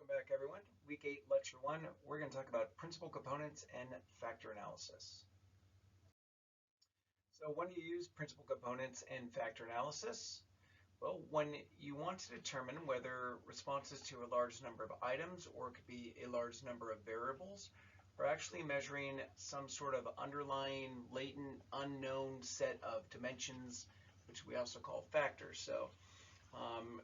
Welcome back, everyone. Week 8, Lecture 1. We're going to talk about principal components and factor analysis. So when do you use principal components and factor analysis? Well, when you want to determine whether responses to a large number of items, or it could be a large number of variables, are actually measuring some sort of underlying, latent, unknown set of dimensions, which we also call factors. So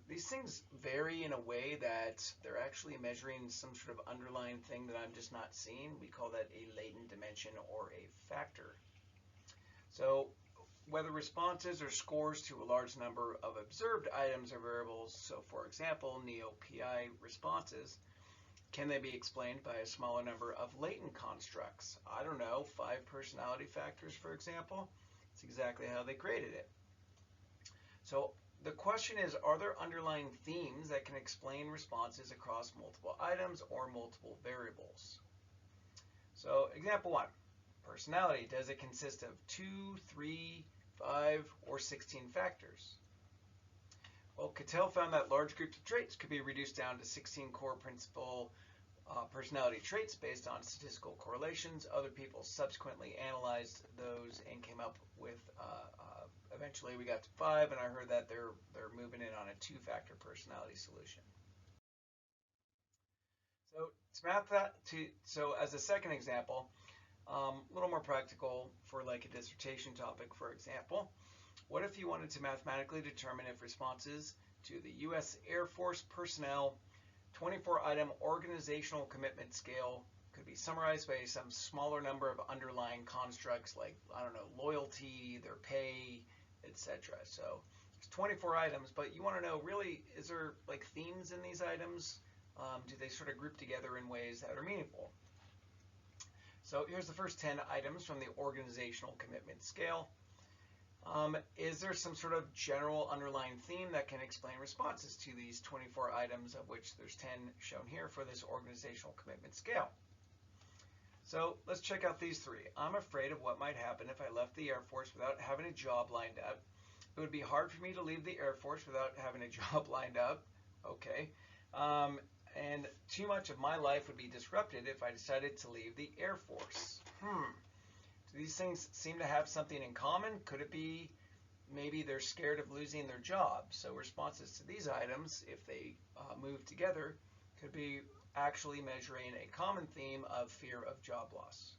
these things vary in a way that they're actually measuring some sort of underlying thing that I'm just not seeing. We call that a latent dimension or a factor. So whether responses or scores to a large number of observed items or variables, so for example, neo-PI responses, can they be explained by a smaller number of latent constructs? I don't know, 5 personality factors, for example. It's exactly how they created it. So the question is, are there underlying themes that can explain responses across multiple items or multiple variables? So example 1, personality. Does it consist of 2, 3, 5, or 16 factors? Well, Cattell found that large groups of traits could be reduced down to 16 core principal personality traits based on statistical correlations. Other people subsequently analyzed those and came up with eventually we got to 5, and I heard that they're moving in on a 2-factor personality solution. So to map that so as a second example, a little more practical for like a dissertation topic, for example, what if you wanted to mathematically determine if responses to the U.S. Air Force personnel 24-item organizational commitment scale could be summarized by some smaller number of underlying constructs like, I don't know, loyalty, their pay, etc. So it's 24 items, but you want to know, really, is there like themes in these items? Do they sort of group together in ways that are meaningful? So here's the first 10 items from the organizational commitment scale. Is there some sort of general underlying theme that can explain responses to these 24 items, of which there's 10 shown here for this organizational commitment scale? So let's check out these 3. I'm afraid of what might happen if I left the Air Force without having a job lined up. It would be hard for me to leave the Air Force without having a job lined up. Okay. And too much of my life would be disrupted if I decided to leave the Air Force. Do these things seem to have something in common? Could it be maybe they're scared of losing their job? So responses to these items, if they move together, could be actually measuring a common theme of fear of job loss.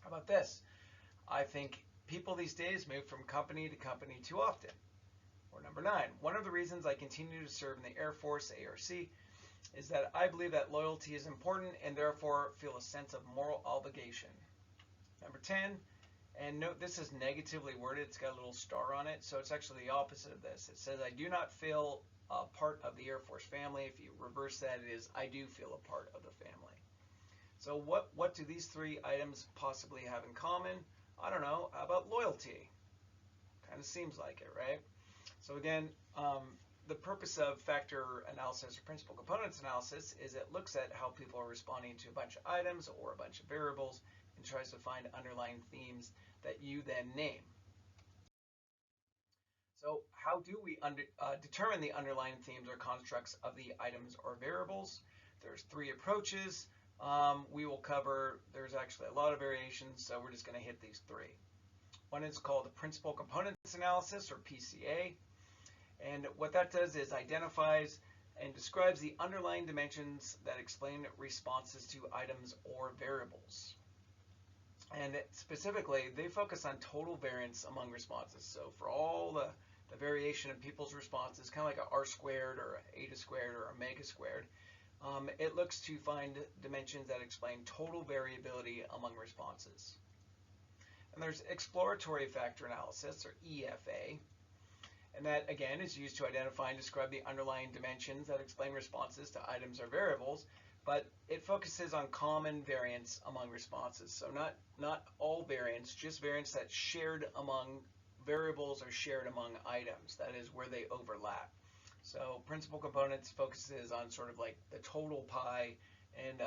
How about this? I think people these days move from company to company too often. Or number 9, one of the reasons I continue to serve in the Air Force, ARC, is that I believe that loyalty is important and therefore feel a sense of moral obligation. Number 10, and note this is negatively worded, it's got a little star on it, so it's actually the opposite of this. It says I do not feel part of the Air Force family. If you reverse that, it is I do feel a part of the family. So what do these 3 items possibly have in common? I don't know. How about loyalty? Kind of seems like it, right? So again, the purpose of factor analysis or principal components analysis is it looks at how people are responding to a bunch of items or a bunch of variables and tries to find underlying themes that you then name. So how do we determine the underlying themes or constructs of the items or variables? There's 3 approaches. We will cover, there's actually a lot of variations, so we're just going to hit these 3. One is called the principal components analysis, or PCA. And what that does is identifies and describes the underlying dimensions that explain responses to items or variables. And specifically, they focus on total variance among responses. So for all the variation in people's responses, kind of like a R-squared or a eta squared or omega squared, it looks to find dimensions that explain total variability among responses. And there's exploratory factor analysis, or EFA, and that again is used to identify and describe the underlying dimensions that explain responses to items or variables, but it focuses on common variance among responses. So not all variance, just variance that's shared among variables or shared among items. That is where they overlap. So principal components focuses on sort of like the total pie, and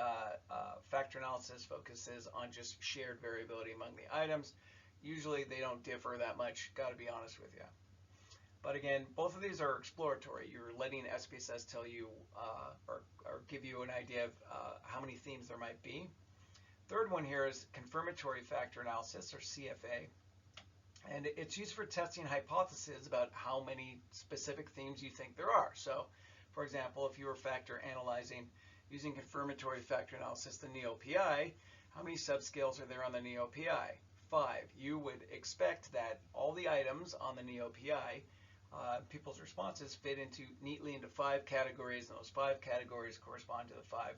factor analysis focuses on just shared variability among the items. Usually they don't differ that much, got to be honest with you. But again, both of these are exploratory. You're letting SPSS tell you or give you an idea of how many themes there might be. Third one here is confirmatory factor analysis, or CFA. And it's used for testing hypotheses about how many specific themes you think there are. So, for example, if you were factor analyzing using confirmatory factor analysis, the NEO-PI, how many subscales are there on the NEO-PI? 5. You would expect that all the items on the NEO-PI, people's responses fit neatly into 5 categories, and those 5 categories correspond to the 5.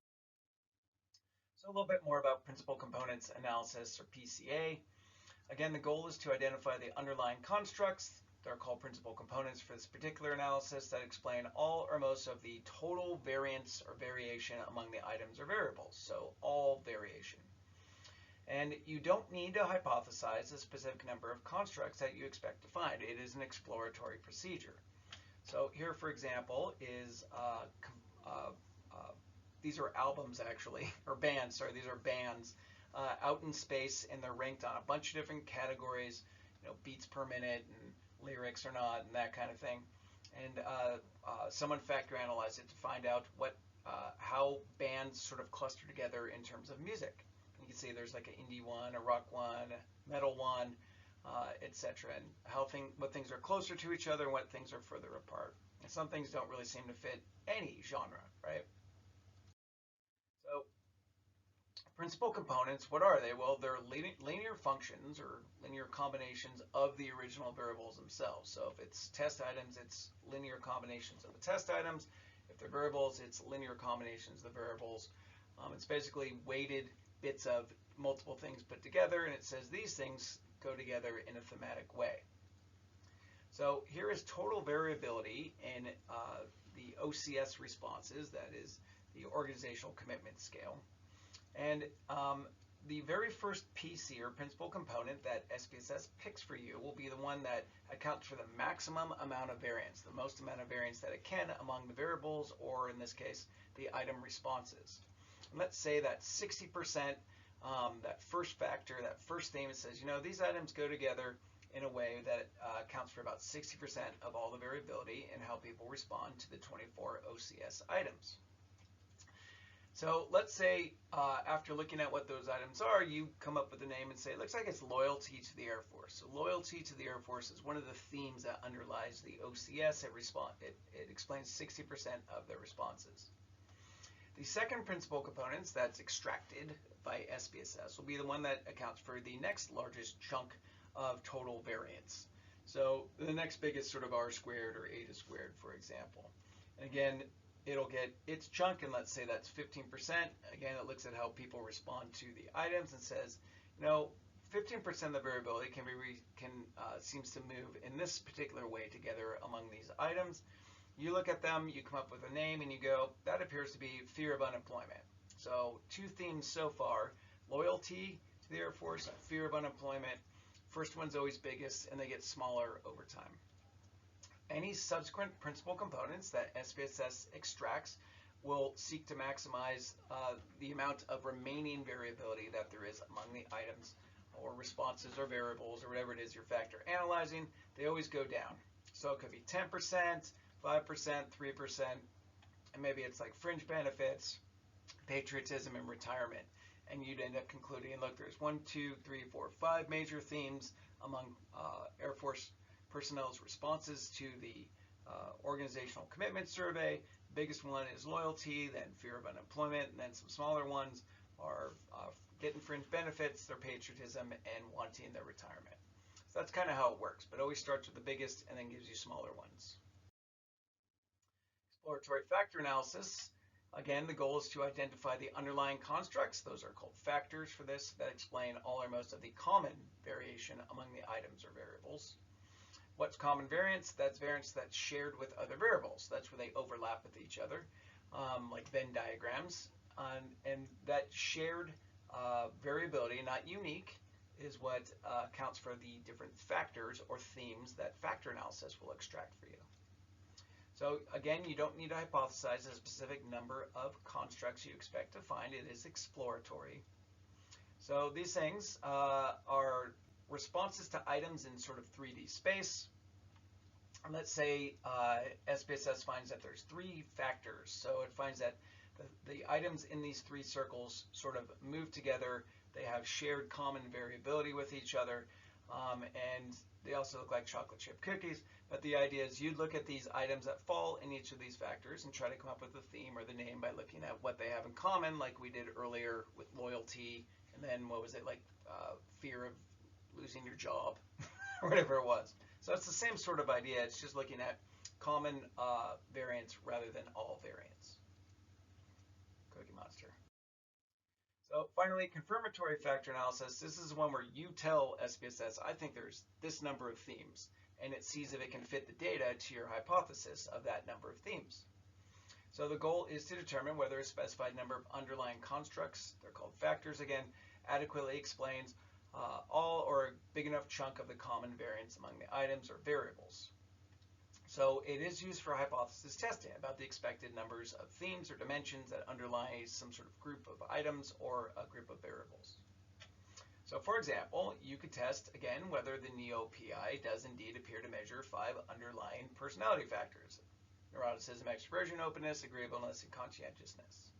So a little bit more about principal components analysis, or PCA. Again, the goal is to identify the underlying constructs. They're called principal components for this particular analysis that explain all or most of the total variance or variation among the items or variables. So all variation. And you don't need to hypothesize a specific number of constructs that you expect to find. It is an exploratory procedure. So here, for example, is these are albums actually, or bands. Sorry, these are bands out in space, and they're ranked on a bunch of different categories, beats per minute and lyrics or not, and that kind of thing. And someone factor analyzed it to find out how bands sort of cluster together in terms of music. You can see there's like an indie one, a rock one, a metal one, etc. And what things are closer to each other and what things are further apart. And some things don't really seem to fit any genre, right? So principal components, what are they? Well, they're linear functions or linear combinations of the original variables themselves. So if it's test items, it's linear combinations of the test items. If they're variables, it's linear combinations of the variables. It's basically weighted bits of multiple things put together, and it says these things go together in a thematic way. So here is total variability in the OCS responses, that is the Organizational Commitment Scale. And the very first PC, or principal component, that SPSS picks for you will be the one that accounts for the maximum amount of variance, the most amount of variance that it can among the variables, or in this case, the item responses. And let's say that 60%, that first factor, that first theme, it says, these items go together in a way that accounts for about 60% of all the variability in how people respond to the 24 OCS items. So let's say after looking at what those items are, you come up with a name and say, it looks like it's loyalty to the Air Force. So loyalty to the Air Force is one of the themes that underlies the OCS. It explains 60% of the responses. The second principal components that's extracted by SPSS will be the one that accounts for the next largest chunk of total variance. So the next biggest sort of R squared or eta squared, for example. And again, it'll get its chunk, and let's say that's 15%. Again, it looks at how people respond to the items and says, 15% of the variability seems to move in this particular way together among these items. You look at them, you come up with a name, and you go, that appears to be fear of unemployment. So 2 themes so far: loyalty to the Air Force and fear of unemployment. First one's always biggest, and they get smaller over time. Any subsequent principal components that SPSS extracts will seek to maximize the amount of remaining variability that there is among the items or responses or variables or whatever it is you're factor analyzing. They always go down. So it could be 10%, 5%, 3%, and maybe it's like fringe benefits, patriotism, and retirement. And you'd end up concluding, look, there's 1, 2, 3, 4, 5 major themes among Air Force personnel's responses to the Organizational Commitment Survey. The biggest one is loyalty, then fear of unemployment, and then some smaller ones are getting fringe benefits, their patriotism, and wanting their retirement. So that's kind of how it works, but always starts with the biggest and then gives you smaller ones. Exploratory factor analysis. Again, the goal is to identify the underlying constructs. Those are called factors for this, that explain all or most of the common variation among the items or variables. What's common variance? That's variance that's shared with other variables. That's where they overlap with each other, like Venn diagrams. And that shared variability, not unique, is what accounts for the different factors or themes that factor analysis will extract for you. So again, you don't need to hypothesize a specific number of constructs you expect to find. It is exploratory. So these things are responses to items in sort of 3D space. let's say SPSS finds that there's three factors. So it finds that the items in these three circles sort of move together. They have shared common variability with each other, and they also look like chocolate chip cookies. But the idea is you'd look at these items that fall in each of these factors and try to come up with the theme or the name by looking at what they have in common, like we did earlier with loyalty, and then what was it, like fear of losing your job, or whatever it was. So it's the same sort of idea. It's just looking at common variants rather than all variants. Cookie Monster. So finally, confirmatory factor analysis. This is one where you tell SPSS, I think there's this number of themes, and it sees if it can fit the data to your hypothesis of that number of themes. So the goal is to determine whether a specified number of underlying constructs, they're called factors again, adequately explains all or a big enough chunk of the common variance among the items or variables. So it is used for hypothesis testing about the expected numbers of themes or dimensions that underlie some sort of group of items or a group of variables. So for example, you could test again whether the NEO-PI does indeed appear to measure 5 underlying personality factors: neuroticism, extroversion, openness, agreeableness, and conscientiousness.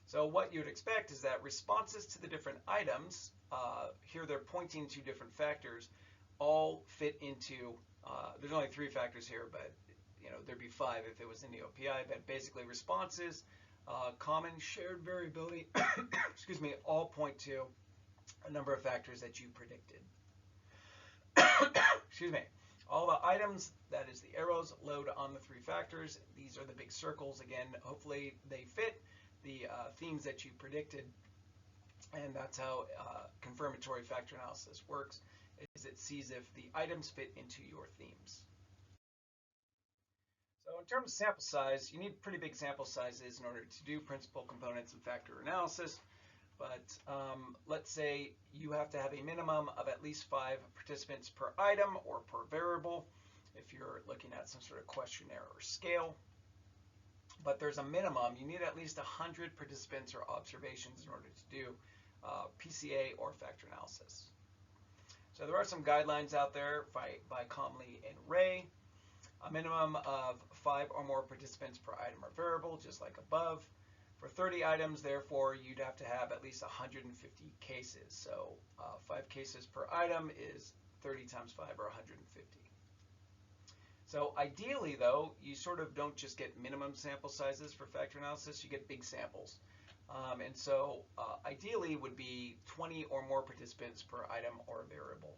So what you would expect is that responses to the different items, here they're pointing to different factors, all fit into, there's only 3 factors here, but there'd be 5 if it was in NEO-PI, but basically responses, common shared variability, excuse me, all point to a number of factors that you predicted. Excuse me. All the items, that is the arrows, load on the 3 factors. These are the big circles. Again, hopefully they fit the themes that you predicted, and that's how confirmatory factor analysis works, is it sees if the items fit into your themes. So in terms of sample size, you need pretty big sample sizes in order to do principal components and factor analysis. But let's say you have to have a minimum of at least 5 participants per item or per variable if you're looking at some sort of questionnaire or scale. But there's a minimum. You need at least 100 participants or observations in order to do PCA or factor analysis. So there are some guidelines out there by Commonality and Ray. A minimum of 5 or more participants per item or variable, just like above. For 30 items, therefore, you'd have to have at least 150 cases. So 5 cases per item is 30 times 5, or 150. So ideally, though, you sort of don't just get minimum sample sizes for factor analysis, you get big samples. And so ideally would be 20 or more participants per item or variable.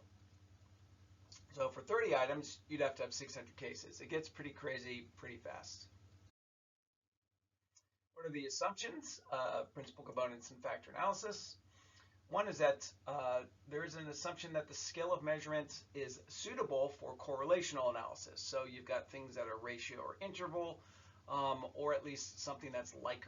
So for 30 items, you'd have to have 600 cases. It gets pretty crazy pretty fast. What are the assumptions of principal components in factor analysis? One is that there is an assumption that the scale of measurement is suitable for correlational analysis. So you've got things that are ratio or interval, or at least something that's like.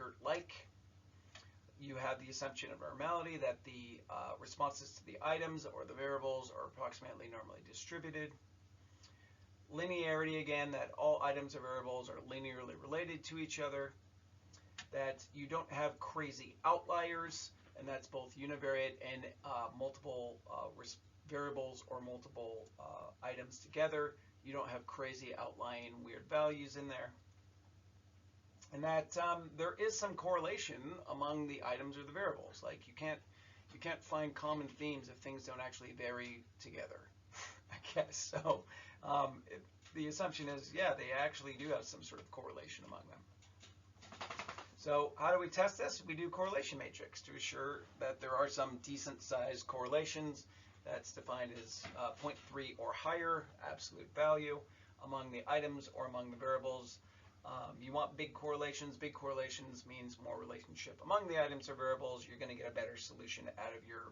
You have the assumption of normality, that the responses to the items or the variables are approximately normally distributed. Linearity, again, that all items or variables are linearly related to each other. That you don't have crazy outliers, and that's both univariate and multiple variables or multiple items together. You don't have crazy outlying weird values in there. And that there is some correlation among the items or the variables. Like you can't find common themes if things don't actually vary together, I guess. So the assumption is, yeah, they actually do have some sort of correlation among them. So how do we test this? We do correlation matrix to assure that there are some decent sized correlations. That's defined as 0.3 or higher absolute value among the items or among the variables. You want big correlations. Big correlations means more relationship among the items or variables. You're going to get a better solution out of your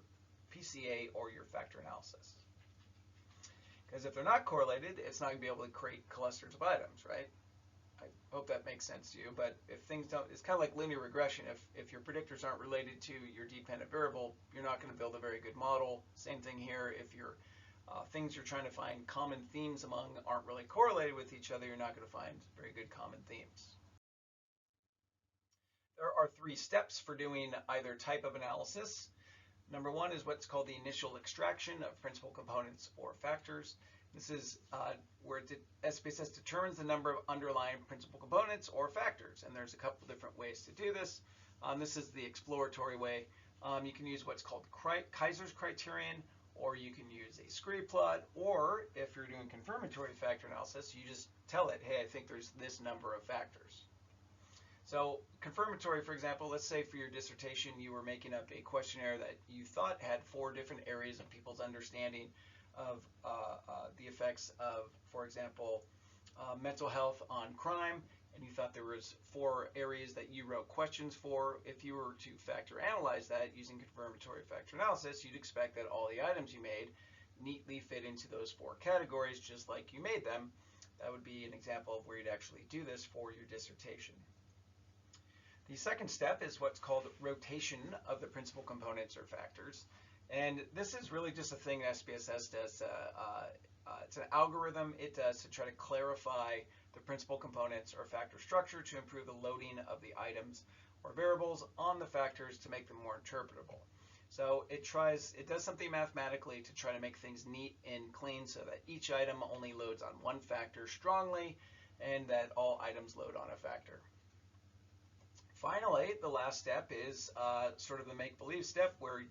PCA or your factor analysis. Because if they're not correlated, it's not going to be able to create clusters of items, right? I hope that makes sense to you. But if things don't, it's kind of like linear regression. If your predictors aren't related to your dependent variable, you're not going to build a very good model. Same thing here. If your things you're trying to find common themes among aren't really correlated with each other, you're not going to find very good common themes. There are 3 steps for doing either type of analysis. Number 1 is what's called the initial extraction of principal components or factors. This is where SPSS determines the number of underlying principal components or factors, and there's a couple different ways to do this. This is the exploratory way. You can use what's called Kaiser's criterion, or you can use a scree plot, or if you're doing confirmatory factor analysis, you just tell it, hey, I think there's this number of factors. So confirmatory, for example, let's say for your dissertation you were making up a questionnaire that you thought had 4 different areas of people's understanding of the effects of, for example, mental health on crime, and you thought there was 4 areas that you wrote questions for. If you were to factor analyze that using confirmatory factor analysis, you'd expect that all the items you made neatly fit into those 4 categories just like you made them. That would be an example of where you'd actually do this for your dissertation. The second step is what's called rotation of the principal components or factors. And this is really just a thing SPSS does. It's an algorithm it does to try to clarify the principal components or factor structure to improve the loading of the items or variables on the factors to make them more interpretable. So it does something mathematically to try to make things neat and clean so that each item only loads on one factor strongly and that all items load on a factor. Finally, the last step is sort of the make-believe step where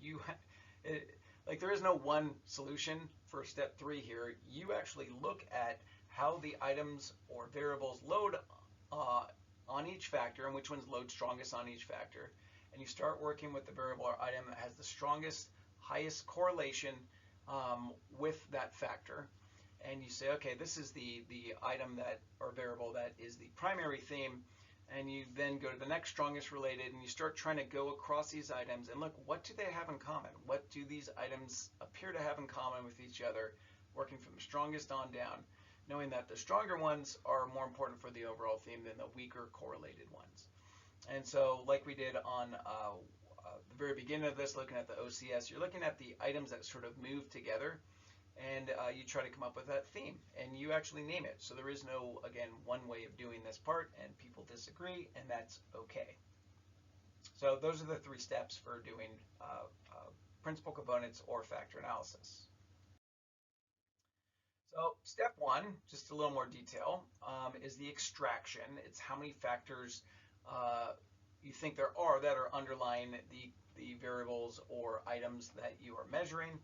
there is no one solution for step 3 here. You actually look at how the items or variables load on each factor and which ones load strongest on each factor. And you start working with the variable or item that has the strongest, highest correlation with that factor. And you say, okay, this is the item that or variable that is the primary theme. And you then go to the next strongest related, and you start trying to go across these items and look, what do they have in common? What do these items appear to have in common with each other, working from the strongest on down, knowing that the stronger ones are more important for the overall theme than the weaker correlated ones. And so like we did on the very beginning of this, looking at the OCS, you're looking at the items that sort of move together, and you try to come up with that theme, and you actually name it. So there is no, again, one way of doing this part, and people disagree, and that's okay. So those are the 3 steps for doing principal components or factor analysis. So step 1, just a little more detail, is the extraction. It's how many factors you think there are that are underlying the variables or items that you are measuring.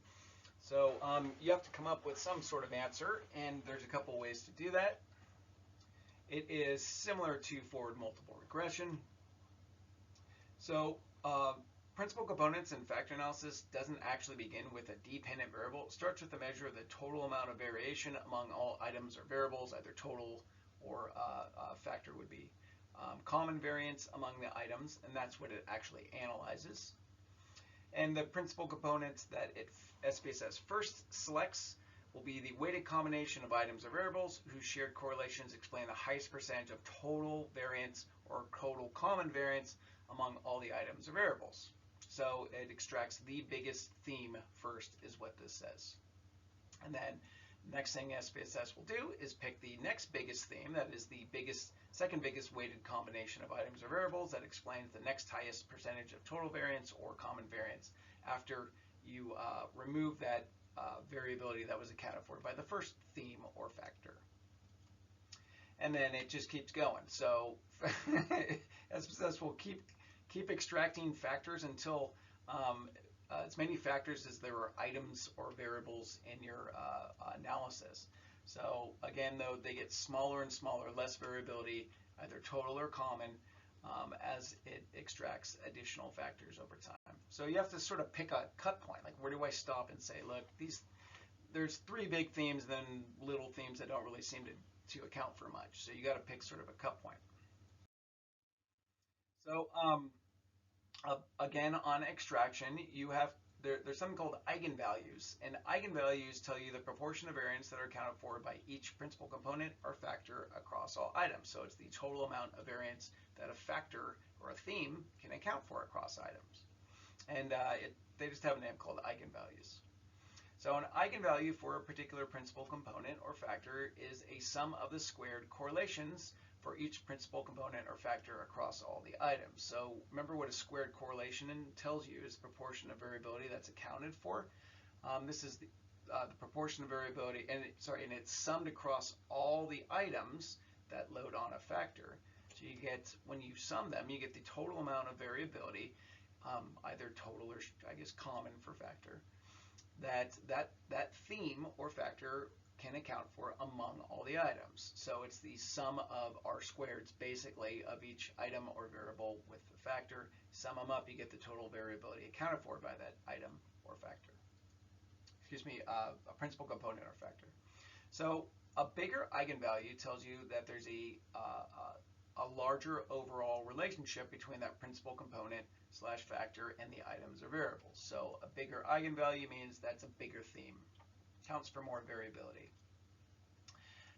So you have to come up with some sort of answer, and there's a couple ways to do that. It is similar to forward multiple regression. So principal components and factor analysis doesn't actually begin with a dependent variable. It starts with a measure of the total amount of variation among all items or variables, either total or factor would be common variance among the items, and that's what it actually analyzes. And the principal components that SPSS first selects will be the weighted combination of items or variables whose shared correlations explain the highest percentage of total variance or total common variance among all the items or variables. So it extracts the biggest theme first, is what this says. And then the next thing SPSS will do is pick the next biggest theme, that is the second biggest weighted combination of items or variables that explains the next highest percentage of total variance or common variance after you remove that variability that was accounted for by the first theme or factor. And then it just keeps going. So SPSS will keep extracting factors until as many factors as there are items or variables in your analysis. So again, though, they get smaller and smaller, less variability, either total or common, as it extracts additional factors over time. So you have to sort of pick a cut point, like where do I stop and say, look, there's 3 big themes, then little themes that don't really seem to account for much. So you got to pick sort of a cut point. So again, on extraction, there's something called eigenvalues, and eigenvalues tell you the proportion of variance that are accounted for by each principal component or factor across all items. So it's the total amount of variance that a factor or a theme can account for across items. And they just have a name called eigenvalues. So an eigenvalue for a particular principal component or factor is a sum of the squared correlations for each principal component or factor across all the items. So remember what a squared correlation tells you is the proportion of variability that's accounted for. This is the proportion of variability, and it's summed across all the items that load on a factor. So you get, when you sum them, you get the total amount of variability, either total or I guess common for factor, that theme or factor can account for among all the items. So it's the sum of R squareds basically of each item or variable with the factor. Sum them up, you get the total variability accounted for by that item or factor. Excuse me, a principal component or factor. So a bigger eigenvalue tells you that there's a larger overall relationship between that principal component / factor and the items or variables. So a bigger eigenvalue means that's a bigger theme. Counts for more variability.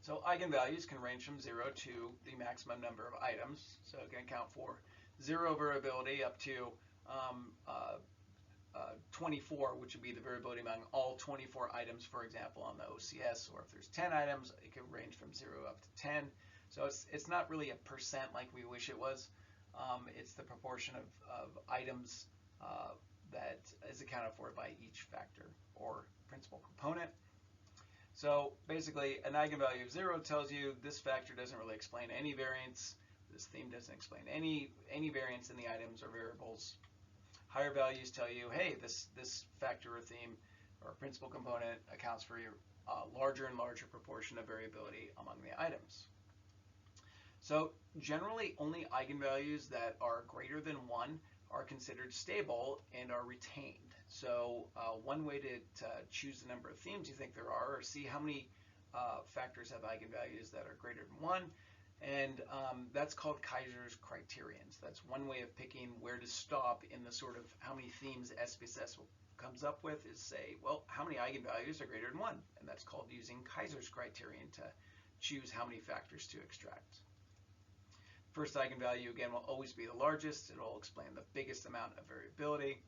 So eigenvalues can range from 0 to the maximum number of items. So it can account for 0 variability up to 24, which would be the variability among all 24 items, for example, on the OCS. Or if there's 10 items, it could range from 0 up to 10. So it's not really a percent like we wish it was. It's the proportion of items that is accounted for by each factor or principal component. So basically, an eigenvalue of 0 tells you this factor doesn't really explain any variance. This theme doesn't explain any variance in the items or variables. Higher values tell you, hey, this factor or theme or principal component accounts for a larger and larger proportion of variability among the items. So generally, only eigenvalues that are greater than 1 are considered stable and are retained. So one way to choose the number of themes you think there are, or see how many factors have eigenvalues that are greater than 1, and that's called Kaiser's criterions. That's one way of picking where to stop in the sort of how many themes SPSS comes up with, is say, well, how many eigenvalues are greater than 1? And that's called using Kaiser's criterion to choose how many factors to extract. First eigenvalue, again, will always be the largest. It will explain the biggest amount of variability.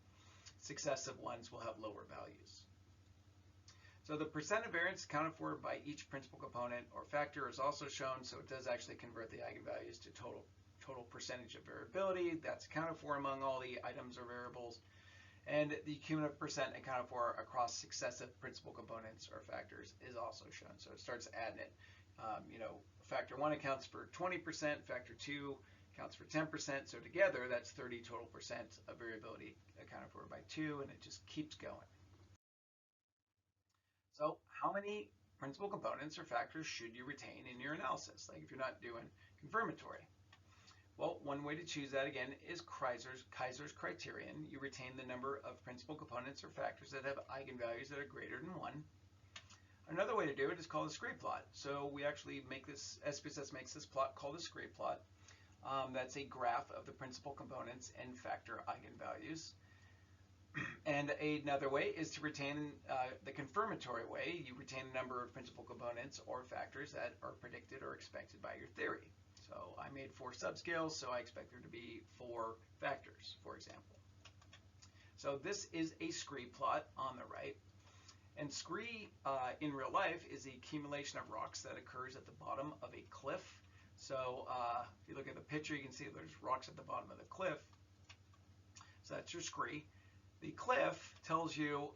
Successive ones will have lower values. So the percent of variance accounted for by each principal component or factor is also shown, so it does actually convert the eigenvalues to total percentage of variability that's accounted for among all the items or variables. And the cumulative percent accounted for across successive principal components or factors is also shown. So it starts adding it. Factor 1 accounts for 20%, factor 2 accounts for 10%, so together that's 30 total percent of variability accounted for by 2, and it just keeps going. So how many principal components or factors should you retain in your analysis, like if you're not doing confirmatory? Well, one way to choose that, again, is Kaiser's criterion. You retain the number of principal components or factors that have eigenvalues that are greater than 1. Another way to do it is called a scree plot. So we actually make this, SPSS makes this plot called a scree plot. That's a graph of the principal components and factor eigenvalues. And another way is to retain the confirmatory way. You retain the number of principal components or factors that are predicted or expected by your theory. So I made 4 subscales, so I expect there to be 4 factors, for example. So this is a scree plot on the right. And scree in real life is the accumulation of rocks that occurs at the bottom of a cliff. So if you look at the picture, you can see there's rocks at the bottom of the cliff. So that's your scree. The cliff tells you,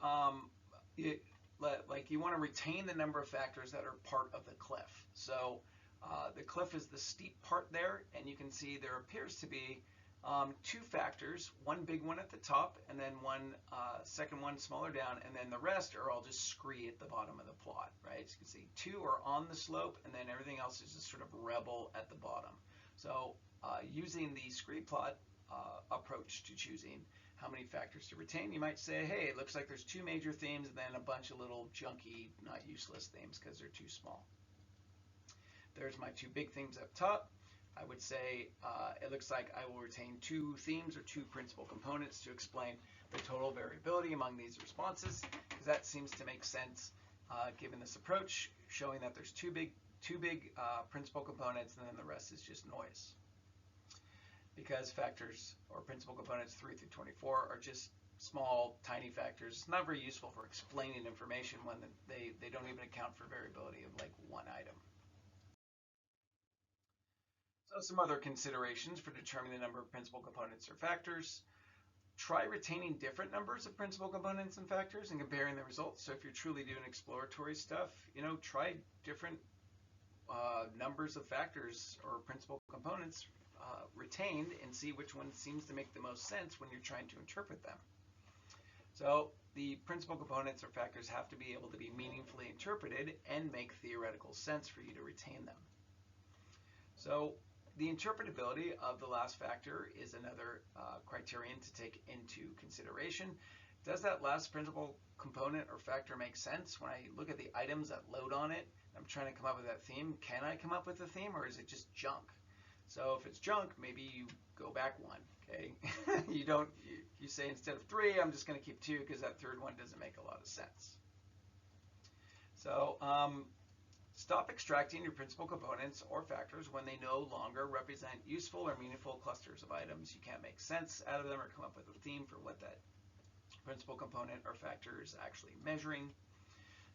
like you want to retain the number of factors that are part of the cliff. So the cliff is the steep part there, and you can see there appears to be 2 factors, one big one at the top, and then one second one smaller down, and then the rest are all just scree at the bottom of the plot, right? So you can see 2 are on the slope, and then everything else is just sort of rebel at the bottom. So using the scree plot approach to choosing how many factors to retain, you might say, hey, it looks like there's 2 major themes and then a bunch of little junky, not useless themes because they're too small. There's my 2 big themes up top. I would say it looks like I will retain 2 themes or 2 principal components to explain the total variability among these responses, because that seems to make sense given this approach, showing that there's two big principal components and then the rest is just noise. Because factors or principal components 3 through 24 are just small, tiny factors. It's not very useful for explaining information when they don't even account for variability of like 1 item. So some other considerations for determining the number of principal components or factors. Try retaining different numbers of principal components and factors and comparing the results. So if you're truly doing exploratory stuff, try different numbers of factors or principal components retained and see which one seems to make the most sense when you're trying to interpret them. So the principal components or factors have to be able to be meaningfully interpreted and make theoretical sense for you to retain them. So the interpretability of the last factor is another criterion to take into consideration. Does that last principal component or factor make sense? When I look at the items that load on it, I'm trying to come up with that theme. Can I come up with a theme, or is it just junk? So if it's junk, maybe you go back one, okay? You say instead of 3, I'm just going to keep 2 because that third one doesn't make a lot of sense. So stop extracting your principal components or factors when they no longer represent useful or meaningful clusters of items. You can't make sense out of them or come up with a theme for what that principal component or factor is actually measuring.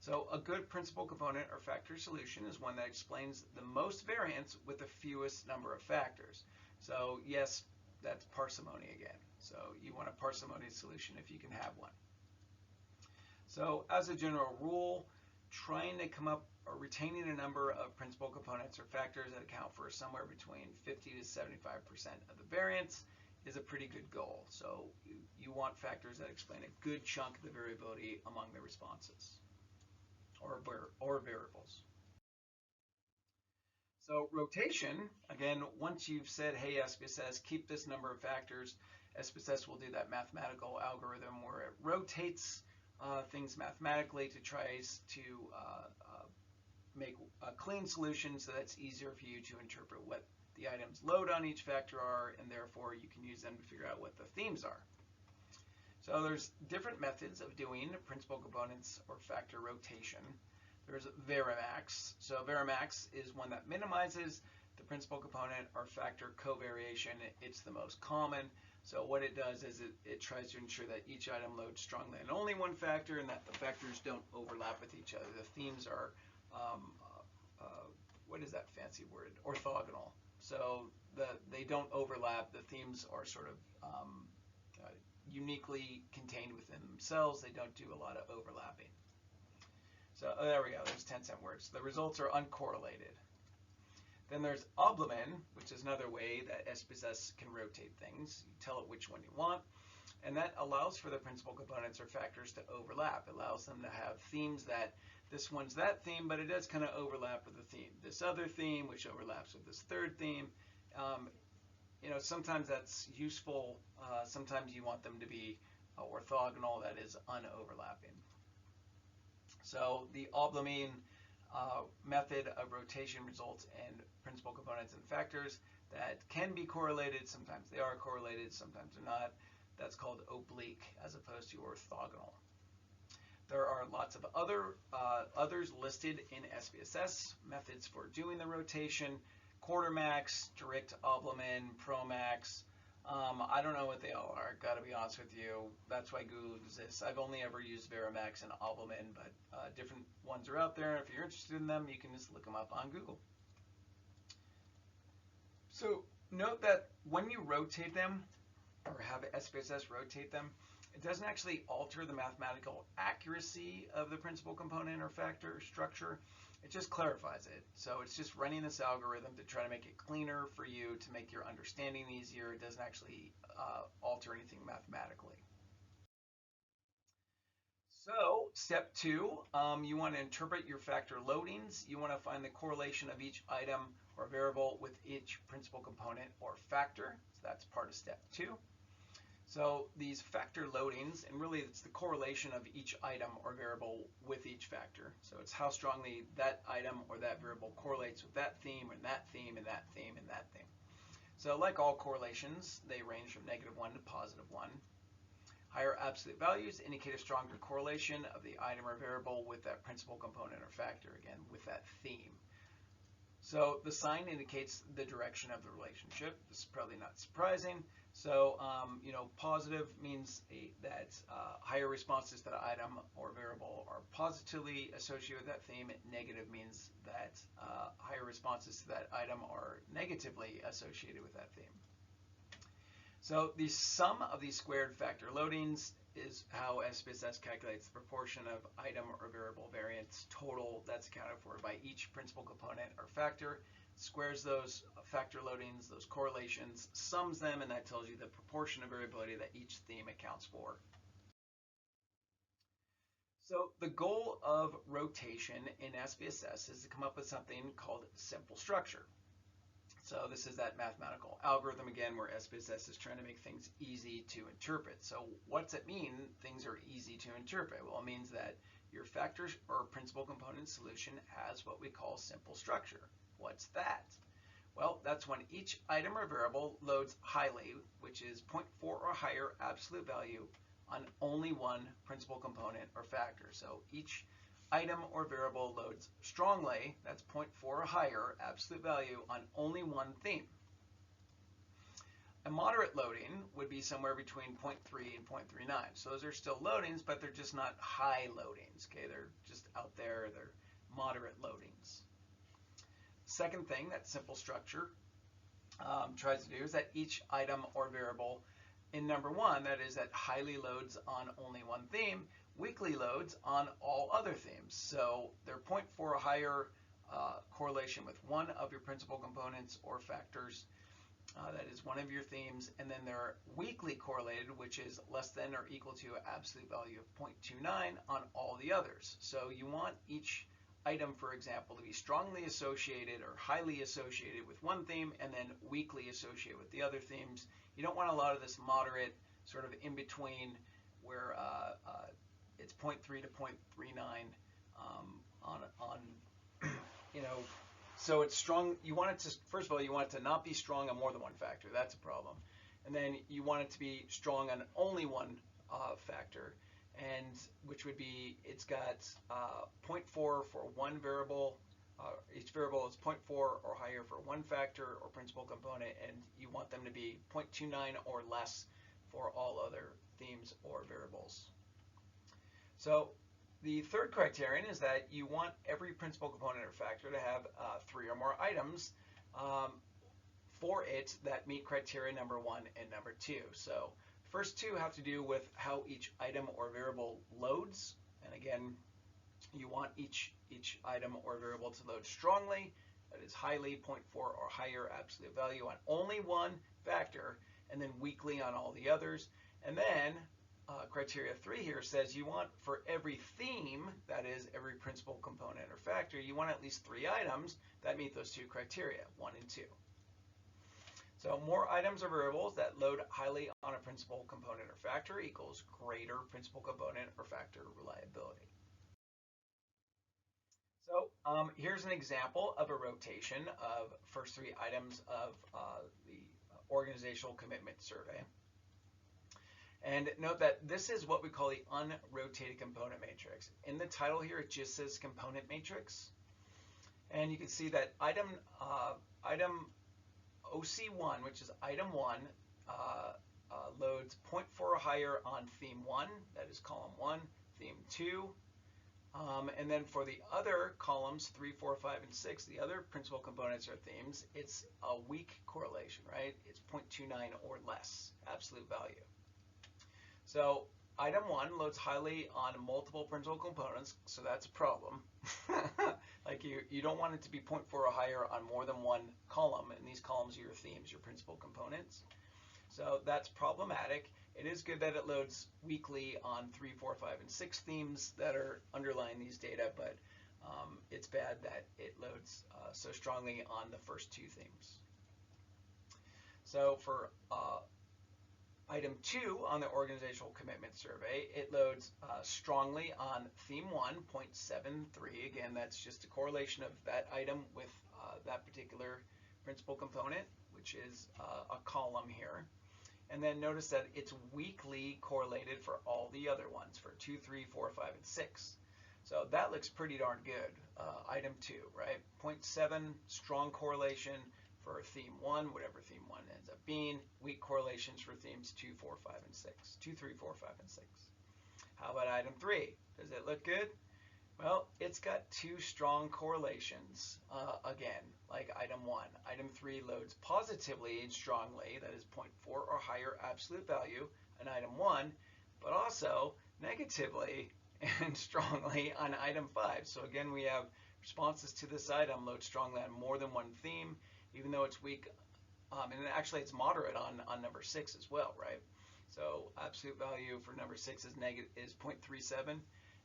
So a good principal component or factor solution is one that explains the most variance with the fewest number of factors. So yes, that's parsimony again. So you want a parsimony solution if you can have one. So as a general rule, trying to come up or retaining a number of principal components or factors that account for somewhere between 50 to 75% of the variance is a pretty good goal. So you want factors that explain a good chunk of the variability among the responses or variables. So rotation, again, once you've said, hey, SPSS, keep this number of factors, SPSS will do that mathematical algorithm where it rotates things mathematically to try to make a clean solution so that's easier for you to interpret what the items load on each factor are, and therefore you can use them to figure out what the themes are. So there's different methods of doing principal components or factor rotation. There's Varimax. So Varimax is one that minimizes the principal component or factor covariation. It's the most common. So what it does is it tries to ensure that each item loads strongly on only one factor and that the factors don't overlap with each other. The themes are, what is that fancy word? Orthogonal. So they don't overlap. The themes are sort of uniquely contained within themselves. They don't do a lot of overlapping. So there we go, there's 10-cent words. The results are uncorrelated. Then there's Obleman, which is another way that SPSS can rotate things. You tell it which one you want, and that allows for the principal components or factors to overlap. It allows them to have themes that this one's that theme, but it does kind of overlap with the theme. This other theme, which overlaps with this third theme. Sometimes that's useful. Sometimes you want them to be orthogonal, that is unoverlapping. So the Obleman method of rotation results in principal components and factors that can be correlated. Sometimes they are correlated, sometimes they're not. That's called oblique as opposed to orthogonal. There are lots of others listed in SPSS methods for doing the rotation. Quartermax, Direct Obleman, Promax. I don't know what they all are, gotta be honest with you. That's why Google exists. I've only ever used Varimax and Obleman, but different ones are out there. If you're interested in them, you can just look them up on Google. So note that when you rotate them, or have SPSS rotate them, it doesn't actually alter the mathematical accuracy of the principal component or factor structure. It just clarifies it. So it's just running this algorithm to try to make it cleaner for you, to make your understanding easier. It doesn't actually alter anything mathematically. So step 2, you want to interpret your factor loadings. You want to find the correlation of each item or variable with each principal component or factor. So that's part of step 2. So these factor loadings, and really it's the correlation of each item or variable with each factor. So it's how strongly that item or that variable correlates with that theme and that theme and that theme and that theme. So like all correlations, they range from -1 to +1. Higher absolute values indicate a stronger correlation of the item or variable with that principal component or factor, again, with that theme. So the sign indicates the direction of the relationship. This is probably not surprising. So, positive means that higher responses to the item or variable are positively associated with that theme. Negative means that higher responses to that item are negatively associated with that theme. So the sum of these squared factor loadings is how SPSS calculates the proportion of item or variable variance total that's accounted for by each principal component or factor, squares those factor loadings, those correlations, sums them, and that tells you the proportion of variability that each theme accounts for. So the goal of rotation in SPSS is to come up with something called simple structure. So this is that mathematical algorithm again where SPSS is trying to make things easy to interpret. So what's it mean things are easy to interpret? Well, it means that your factor or principal component solution has what we call simple structure. What's that? Well, that's when each item or variable loads highly, which is 0.4 or higher absolute value on only one principal component or factor. So each item or variable loads strongly, that's 0.4 or higher absolute value on only one theme. A moderate loading would be somewhere between 0.3 and 0.39. So those are still loadings, but they're just not high loadings. Okay, they're just out there, they're moderate loadings. Second thing that simple structure tries to do is that each item or variable in number one, that is that highly loads on only one theme, weakly loads on all other themes. So they're 0.4 or higher correlation with one of your principal components or factors. That is one of your themes, and then they're weakly correlated, which is less than or equal to an absolute value of 0.29 on all the others. So you want each item, for example, to be strongly associated or highly associated with one theme and then weakly associated with the other themes. You don't want a lot of this moderate sort of in between where it's 0.3 to 0.39 on you know, so it's strong. You want it to, first of all, you want it to not be strong on more than one factor. That's a problem. And then you want it to be strong on only one factor, and which would be, it's got 0.4 for one variable. Each variable is 0.4 or higher for one factor or principal component, and you want them to be 0.29 or less for all other themes or variables. So the third criterion is that you want every principal component or factor to have 3 or more items for it that meet criteria number 1 and number 2. So first two have to do with how each item or variable loads, and again, you want each item or variable to load strongly, that is highly, 0.4 or higher absolute value on only one factor, and then weakly on all the others. And then criteria 3 here says you want for every theme, that is every principal component or factor, you want at least 3 items that meet those 2 criteria, 1 and 2. So more items or variables that load highly on a principal component or factor equals greater principal component or factor reliability. So here's an example of a rotation of first 3 items of the organizational commitment survey. And note that this is what we call the unrotated component matrix. In the title here, it just says component matrix. And you can see that item OC1, which is item 1, loads 0.4 or higher on theme 1, that is column 1, theme 2. And then for the other columns, 3, 4, 5, and 6, the other principal components or themes, it's a weak correlation, right? It's 0.29 or less absolute value. So item 1 loads highly on multiple principal components, so that's a problem. Like you don't want it to be 0.4 or higher on more than one column, and these columns are your themes, your principal components. So that's problematic. It is good that it loads weakly on 3, 4, 5, and 6 themes that are underlying these data, but it's bad that it loads so strongly on the first 2 themes. So for item 2 on the organizational commitment survey, it loads strongly on theme 1, 0.73. Again, that's just a correlation of that item with that particular principal component, which is a column here. And then notice that it's weakly correlated for all the other ones, for 2, 3, 4, 5, and 6. So that looks pretty darn good. Item 2, right? 0.7 strong correlation for theme 1, whatever theme 1 ends up being. Weak correlations for themes 2, 4, 5, and 6. 2, 3, 4, 5, and 6. How about item 3? Does it look good? Well, it's got two strong correlations, again, like item 1. Item 3 loads positively and strongly, that is 0.4 or higher absolute value, in item 1, but also negatively and strongly on item 5. So again, we have responses to this item load strongly on more than one theme, even though it's weak, and actually it's moderate on number 6 as well, right? So absolute value for number 6 is 0.37,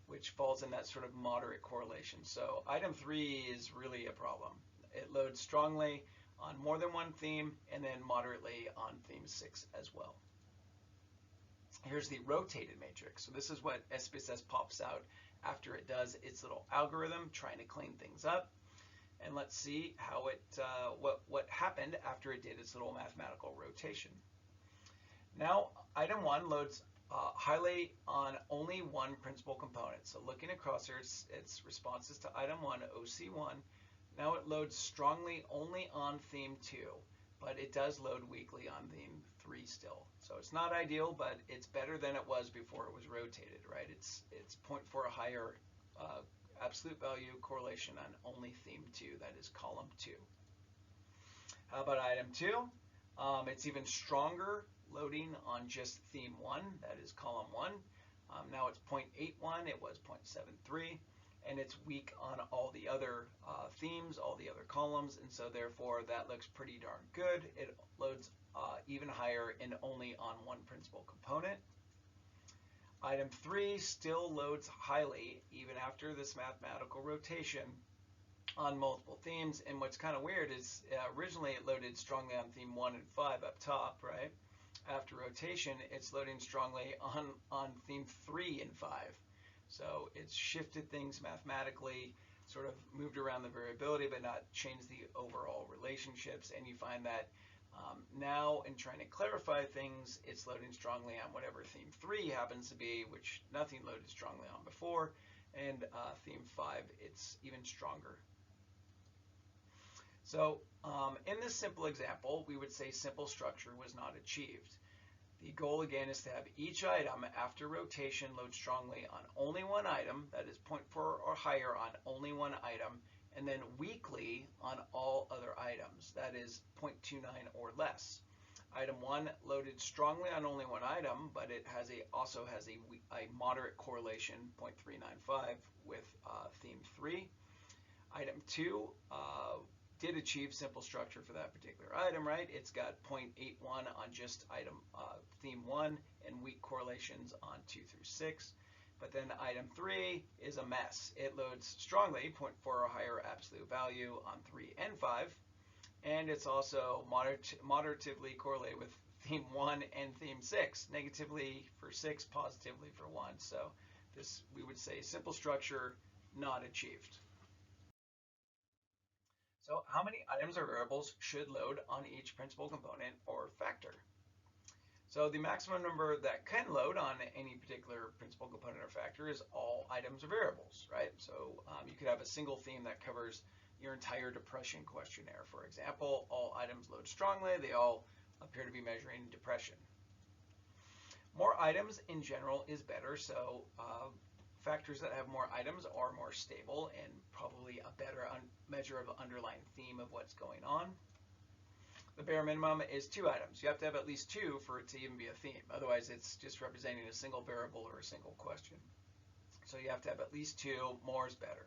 which falls in that sort of moderate correlation. So item 3 is really a problem. It loads strongly on more than one theme and then moderately on theme 6 as well. Here's the rotated matrix. So this is what SPSS pops out after it does its little algorithm trying to clean things up. And let's see how what happened after it did its little mathematical rotation. Now, item 1 loads highly on only one principal component. So looking across here, it's responses to item 1, OC1. Now it loads strongly only on theme 2, but it does load weakly on theme 3 still. So it's not ideal, but it's better than it was before it was rotated, right? It's 0.4 higher absolute value correlation on only theme 2, that is column 2. How about item 2? It's even stronger loading on just theme 1, that is column 1. Now it's 0.81, it was 0.73, and it's weak on all the other themes, all the other columns, and so therefore that looks pretty darn good. It loads even higher and only on one principal component. Item 3 still loads highly even after this mathematical rotation on multiple themes, and what's kind of weird is originally it loaded strongly on theme 1 and 5 up top, right? After rotation, it's loading strongly on theme 3 and 5. So it's shifted things mathematically, sort of moved around the variability, but not changed the overall relationships. And you find that now in trying to clarify things, it's loading strongly on whatever theme 3 happens to be, which nothing loaded strongly on before. And theme 5, it's even stronger. So in this simple example, we would say simple structure was not achieved. The goal again is to have each item after rotation load strongly on only one item, that is 0.4 or higher on only one item, and then weakly on all other items, that is 0.29 or less. Item 1 loaded strongly on only one item, but it also has a moderate correlation, 0.395, with theme 3. Item 2 did achieve simple structure for that particular item, right? It's got 0.81 on just item theme 1 and weak correlations on 2 through 6. But then item 3 is a mess. It loads strongly, 0.4 or higher absolute value on 3 and 5. And it's also moderatively correlated with theme 1 and theme 6, negatively for 6, positively for 1. So this, we would say, simple structure not achieved. So how many items or variables should load on each principal component or factor? So the maximum number that can load on any particular principal component or factor is all items or variables, right? So you could have a single theme that covers your entire depression questionnaire, for example. All items load strongly. They all appear to be measuring depression. More items in general is better. So factors that have more items are more stable and probably a better measure of the underlying theme of what's going on. The bare minimum is 2 items. You have to have at least 2 for it to even be a theme. Otherwise, it's just representing a single variable or a single question. So you have to have at least 2. More is better.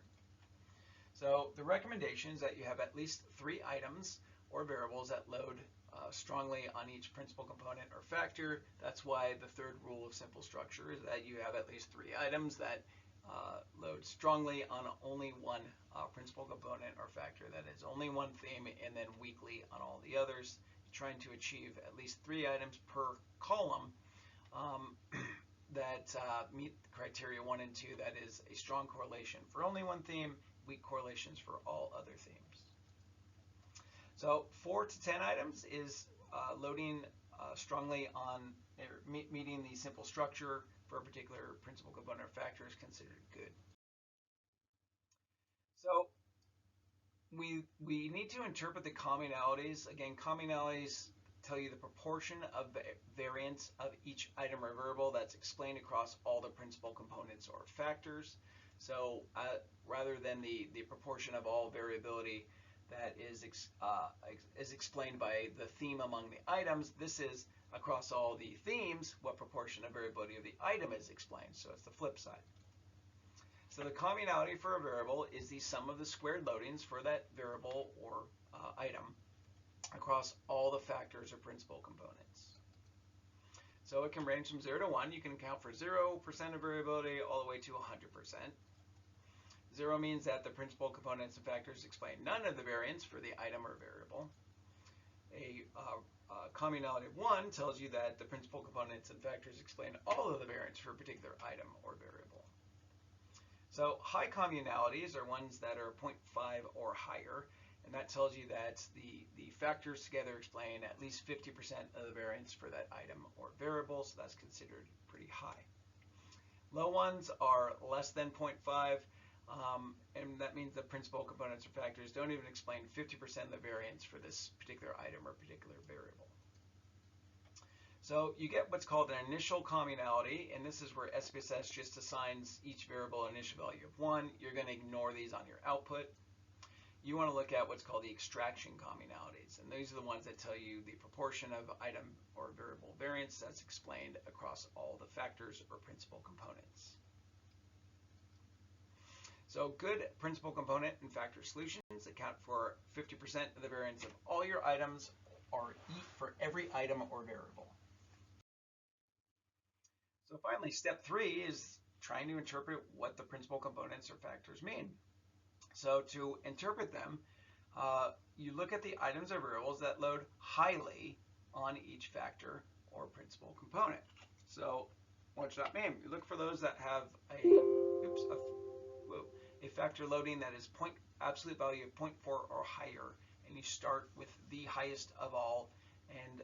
So the recommendation is that you have at least 3 items or variables that load strongly on each principal component or factor. That's why the third rule of simple structure is that you have at least 3 items that load strongly on only one principal component or factor, that is only one theme, and then weakly on all the others, trying to achieve at least 3 items per column that meet the criteria 1 and 2, that is a strong correlation for only one theme, weak correlations for all other themes. So 4 to 10 items is loading strongly on, meeting the simple structure for a particular principal component or factor is considered good. So we need to interpret the commonalities. Again, commonalities tell you the proportion of variance of each item or variable that's explained across all the principal components or factors. So rather than the proportion of all variability that is explained by the theme among the items, this is across all the themes what proportion of variability of the item is explained. So it's the flip side. So the communality for a variable is the sum of the squared loadings for that variable or item across all the factors or principal components. So it can range from 0 to 1. You can account for 0% of variability all the way to 100%. 0 means that the principal components and factors explain none of the variance for the item or variable. A communality of 1 tells you that the principal components and factors explain all of the variance for a particular item or variable. So high communalities are ones that are 0.5 or higher, and that tells you that the factors together explain at least 50% of the variance for that item or variable, so that's considered pretty high. Low ones are less than 0.5, and that means the principal components or factors don't even explain 50% of the variance for this particular item or particular variable. So you get what's called an initial communality, and this is where SPSS just assigns each variable an initial value of 1. You're going to ignore these on your output. You want to look at what's called the extraction communalities, and these are the ones that tell you the proportion of item or variable variance that's explained across all the factors or principal components. So good principal component and factor solutions account for 50% of the variance of all your items or for every item or variable. So finally, step 3 is trying to interpret what the principal components or factors mean. So to interpret them, you look at the items or variables that load highly on each factor or principal component. So what does that mean? You look for those that have a factor loading that is absolute value of 0.4 or higher, and you start with the highest of all and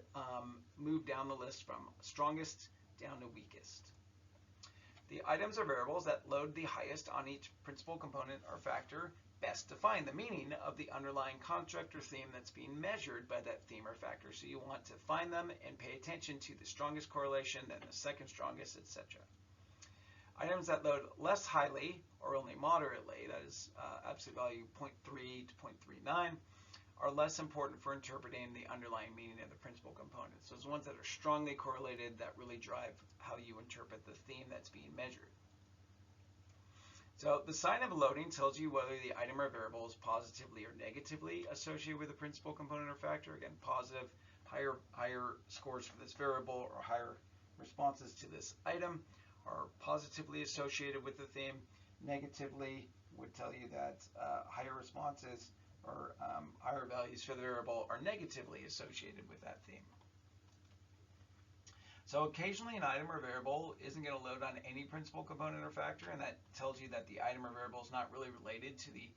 move down the list from strongest down to weakest. The items or variables that load the highest on each principal component or factor best define the meaning of the underlying construct or theme that's being measured by that theme or factor. So you want to find them and pay attention to the strongest correlation, then the second strongest, etc. Items that load less highly or only moderately, that is absolute value 0.3 to 0.39, are less important for interpreting the underlying meaning of the principal components. So it's the ones that are strongly correlated that really drive how you interpret the theme that's being measured. So the sign of a loading tells you whether the item or variable is positively or negatively associated with the principal component or factor. Again, positive, higher scores for this variable or higher responses to this item are positively associated with the theme. Negatively would tell you that higher responses or higher values for the variable are negatively associated with that theme. So occasionally an item or variable isn't going to load on any principal component or factor, and that tells you that the item or variable is not really related to the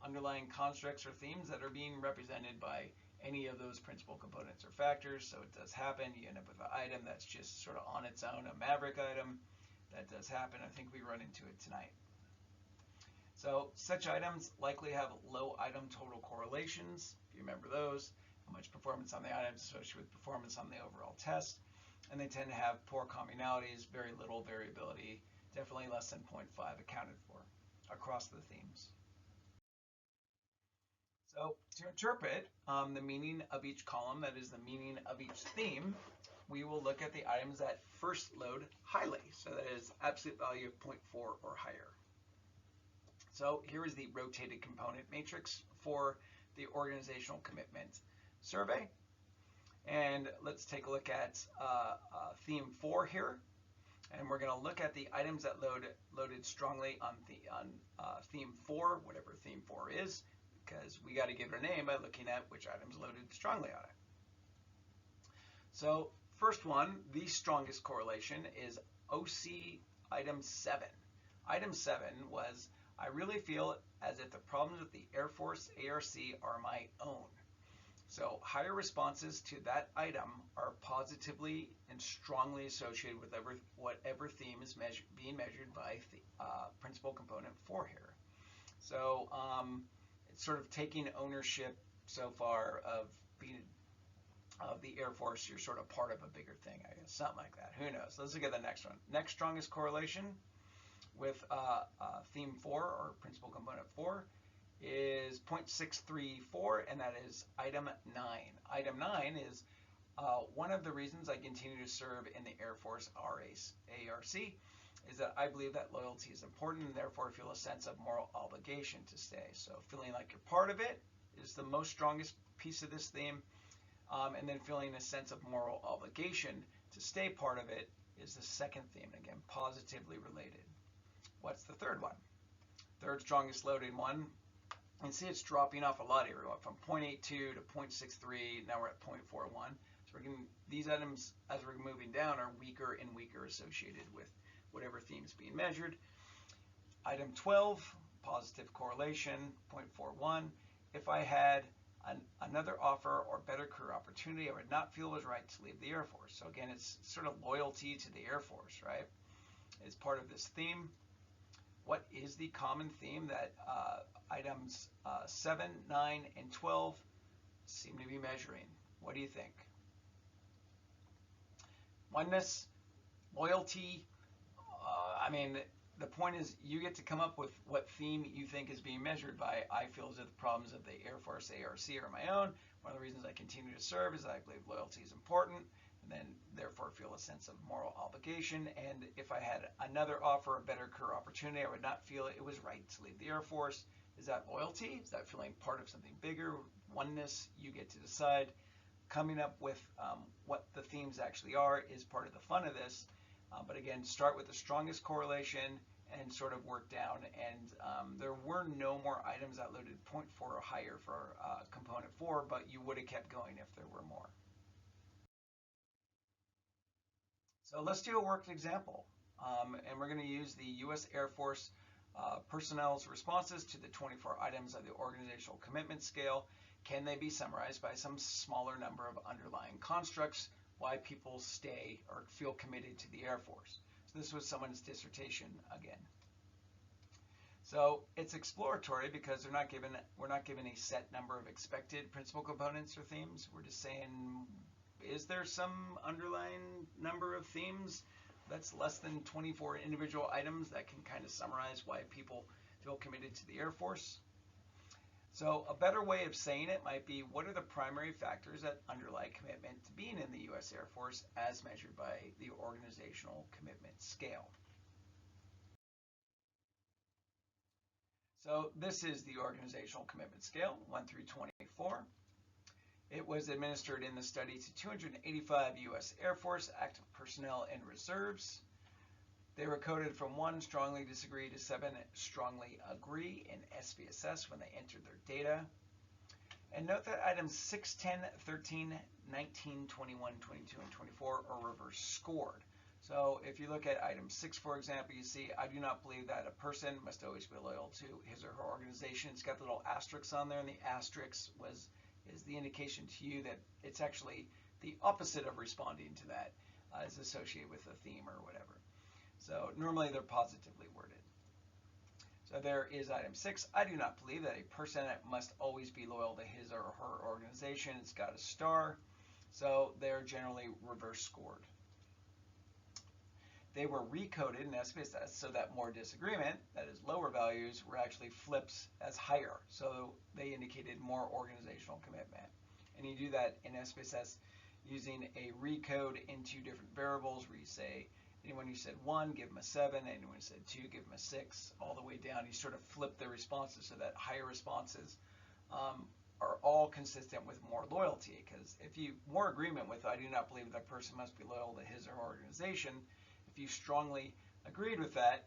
underlying constructs or themes that are being represented by any of those principal components or factors. So it does happen. You end up with an item that's just sort of on its own, a maverick item. That does happen. I think we run into it tonight. So such items likely have low item total correlations, if you remember those, how much performance on the items associated with performance on the overall test, and they tend to have poor communalities, very little variability, definitely less than 0.5 accounted for across the themes. So to interpret the meaning of each column, that is the meaning of each theme, we will look at the items that first load highly, so that is absolute value of 0.4 or higher. So here is the rotated component matrix for the organizational commitment survey. And let's take a look at theme 4 here. And we're going to look at the items that loaded strongly on theme 4, whatever theme 4 is, because we got to give it a name by looking at which items loaded strongly on it. So first one, the strongest correlation is OC item 7. Item 7 was, I really feel as if the problems with the Air Force ARC are my own. So higher responses to that item are positively and strongly associated with whatever theme is being measured by the principal component 4 here. So it's sort of taking ownership so far of being of the Air Force. You're sort of part of a bigger thing, I guess, something like that. Who knows? Let's look at the next one. Next strongest correlation with theme 4 or principal component 4 is 0.634, and that is item 9. Item 9 is one of the reasons I continue to serve in the Air Force ARC is that I believe that loyalty is important and therefore feel a sense of moral obligation to stay. So feeling like you're part of it is the most strongest piece of this theme, and then feeling a sense of moral obligation to stay part of it is the second theme, again, positively related. What's the third one? Third strongest loaded one. You can see it's dropping off a lot here. We went from 0.82 to 0.63, now we're at 0.41. So we're getting, these items, as we're moving down, are weaker and weaker associated with whatever theme is being measured. Item 12, positive correlation, 0.41. If I had another offer or better career opportunity, I would not feel it was right to leave the Air Force. So again, it's sort of loyalty to the Air Force, right? It's part of this theme. What is the common theme that items 7, 9, and 12 seem to be measuring? What do you think? Oneness, loyalty. I mean, the point is you get to come up with what theme you think is being measured by. I feel as if the problems of the Air Force ARC are my own. One of the reasons I continue to serve is that I believe loyalty is important, and then therefore feel a sense of moral obligation. And if I had another offer, a better career opportunity, I would not feel it was right to leave the Air Force. Is that loyalty? Is that feeling part of something bigger? Oneness? You get to decide. Coming up with what the themes actually are is part of the fun of this. But again, start with the strongest correlation and sort of work down. And there were no more items that loaded 0.4 or higher for component 4, but you would have kept going if there were more. So let's do a worked example. And we're going to use the U.S. Air Force personnel's responses to the 24 items of the organizational commitment scale. Can they be summarized by some smaller number of underlying constructs? Why people stay or feel committed to the Air Force. So this was someone's dissertation again. So it's exploratory because we're not given a set number of expected principal components or themes. We're just saying, is there some underlying number of themes that's less than 24 individual items that can kind of summarize why people feel committed to the Air Force? So a better way of saying it might be, what are the primary factors that underlie commitment to being in the U.S. Air Force as measured by the organizational commitment scale? So this is the organizational commitment scale, 1 through 24. It was administered in the study to 285 U.S. Air Force active personnel and reserves. They were coded from 1, strongly disagree, to 7, strongly agree in SPSS when they entered their data. And note that items 6, 10, 13, 19, 21, 22, and 24 are reverse scored. So if you look at item 6, for example, you see, I do not believe that a person must always be loyal to his or her organization. It's got the little asterisks on there, and the asterisk is the indication to you that it's actually the opposite of responding to that, is associated with a theme or whatever. So normally they're positively worded. So there is item 6. I do not believe that a person must always be loyal to his or her organization. It's got a star. So they're generally reverse scored. They were recoded in SPSS so that more disagreement, that is lower values, were actually flips as higher. So they indicated more organizational commitment. And you do that in SPSS using a recode into different variables where you say, anyone who said 1, give them a 7. Anyone who said 2, give them a 6. All the way down, you sort of flip the responses so that higher responses are all consistent with more loyalty. Because if you more agreement with, I do not believe that person must be loyal to his or her organization. If you strongly agreed with that,